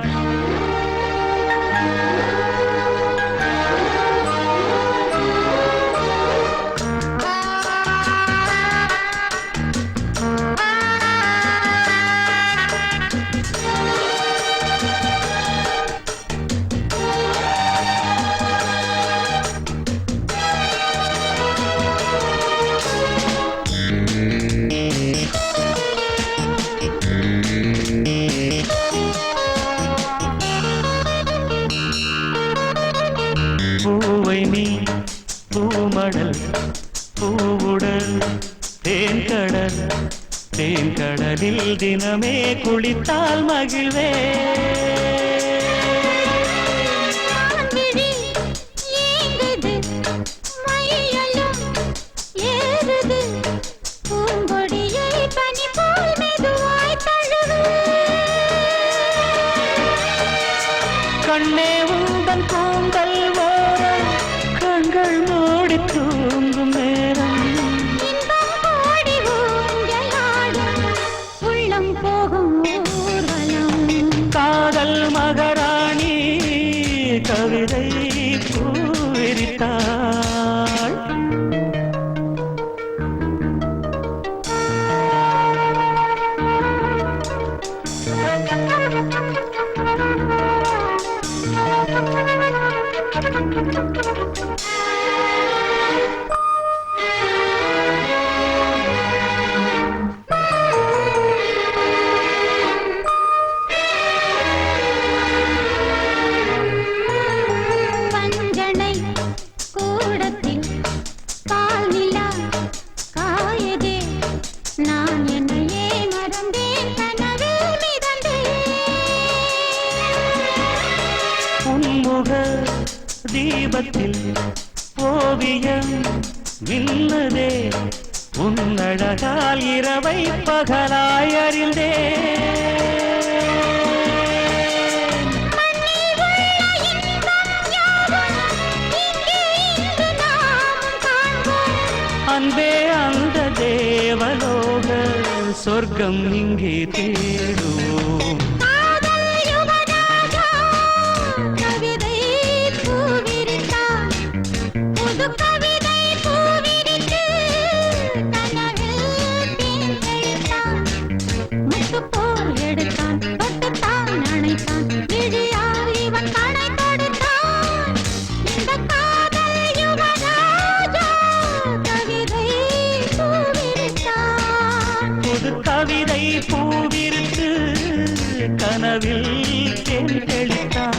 Speaker 5: பூவை நீ பூமடல் பூவுடல் தேன்கடல், தேன்கடலில் தினமே குளித்தால் மகிழ்வே. கண்ணே உந்தன் கூந்தல் ஓரம் கண்கள் மூடி தூங்கும் நேரம்,
Speaker 4: உள்ளம் போகும் ஊர்வலம்.
Speaker 5: காதல் மகராணி கவிதை பூவிரித்தாள்.
Speaker 4: பஞ்சனை கூடத்தில் பால் நிலா காயதே, நான் என்னையே மறந்தேன், கனவில் மிதந்தேன்.
Speaker 5: உன்முக தீபத்தில் ஓவியம் மின்னதே, உன்னழகால் இரவை பகலாய் அறிந்தேன். அன்பே அந்த தேவலோக சொர்க்கம் இங்கே தேடுவோம்.
Speaker 4: கவிதை பூவிரித்தான், புது கவிதை பூவிரித்து கனவில் தேன் தெளித்தான். முத்து போல் எடுத்தான், தொட்டுத்தான் அணைத்தான், விழியால் இவன் கணை தொடுத்தான். இந்த காதல் யுவராஜா கவிதை பூவிரித்தான்,
Speaker 5: புது கவிதை பூவிரித்து கனவில் தேன் தெளித்தான்.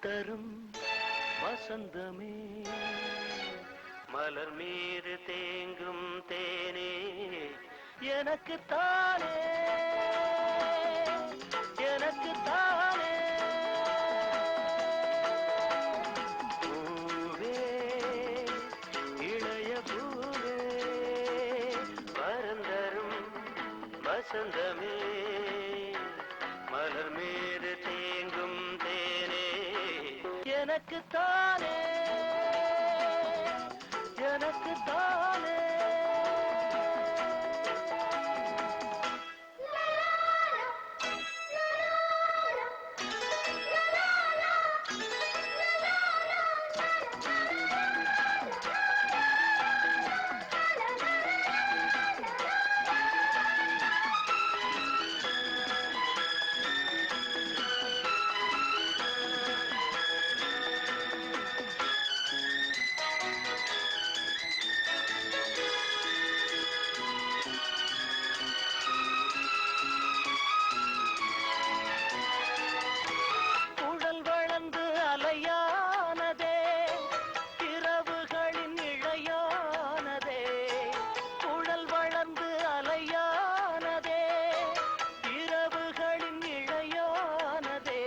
Speaker 1: தரும் வசந்தமே மலர் மீது தேங்கும் தேனே எனக்கு தானே எனக்கு தானே பூவே இளைய பூவே வரந்தரும் வசந்தமே மலர் மீது தேங்கும் தேனே எனக்கு தானே எனக்கு தானே அலையானதே இரவுகளின் இழையானதே உடல் வளர்ந்து அலையானதே இரவுகளின் இழையானதே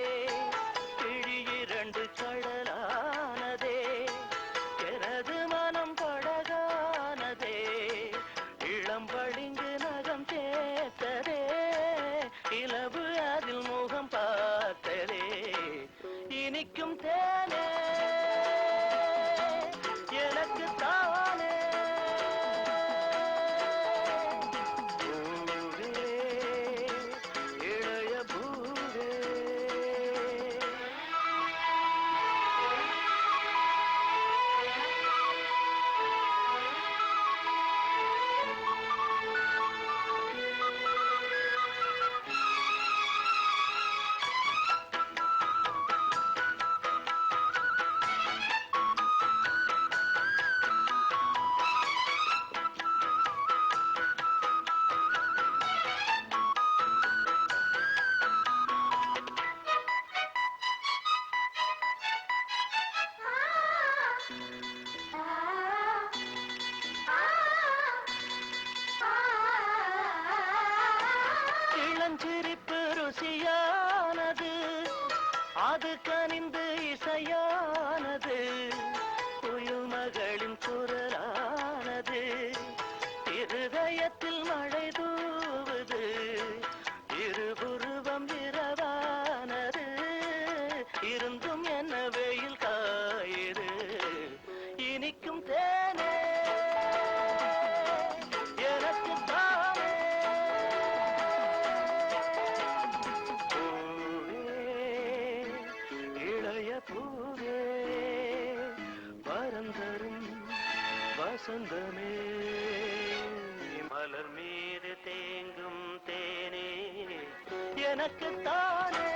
Speaker 1: கிழி இரண்டு கடலானதே எனது மனம் படகானதே இளம் பளிங்கு நகம் சேர்த்ததே இலவு அதில் முகம் பார்த்ததே இனிக்கும் தேனே எனக்கு தானே பூவே இளைய பூவே இளஞ்சிரிப்பு ருசியானது அது கனிந்து இசையானது புயல் மகளின் குரலானது இருதயத்தில் மழை தூவுது இருபுருவம் இரவானது இருந்தும் என்ன வெயில் காயுது இனிக்கும் தேனே எனக்கு தானே இளைய பூவே வரந்தரும் வசந்தமே மலர் மீது தேங்கும் தேனே எனக்கு தானே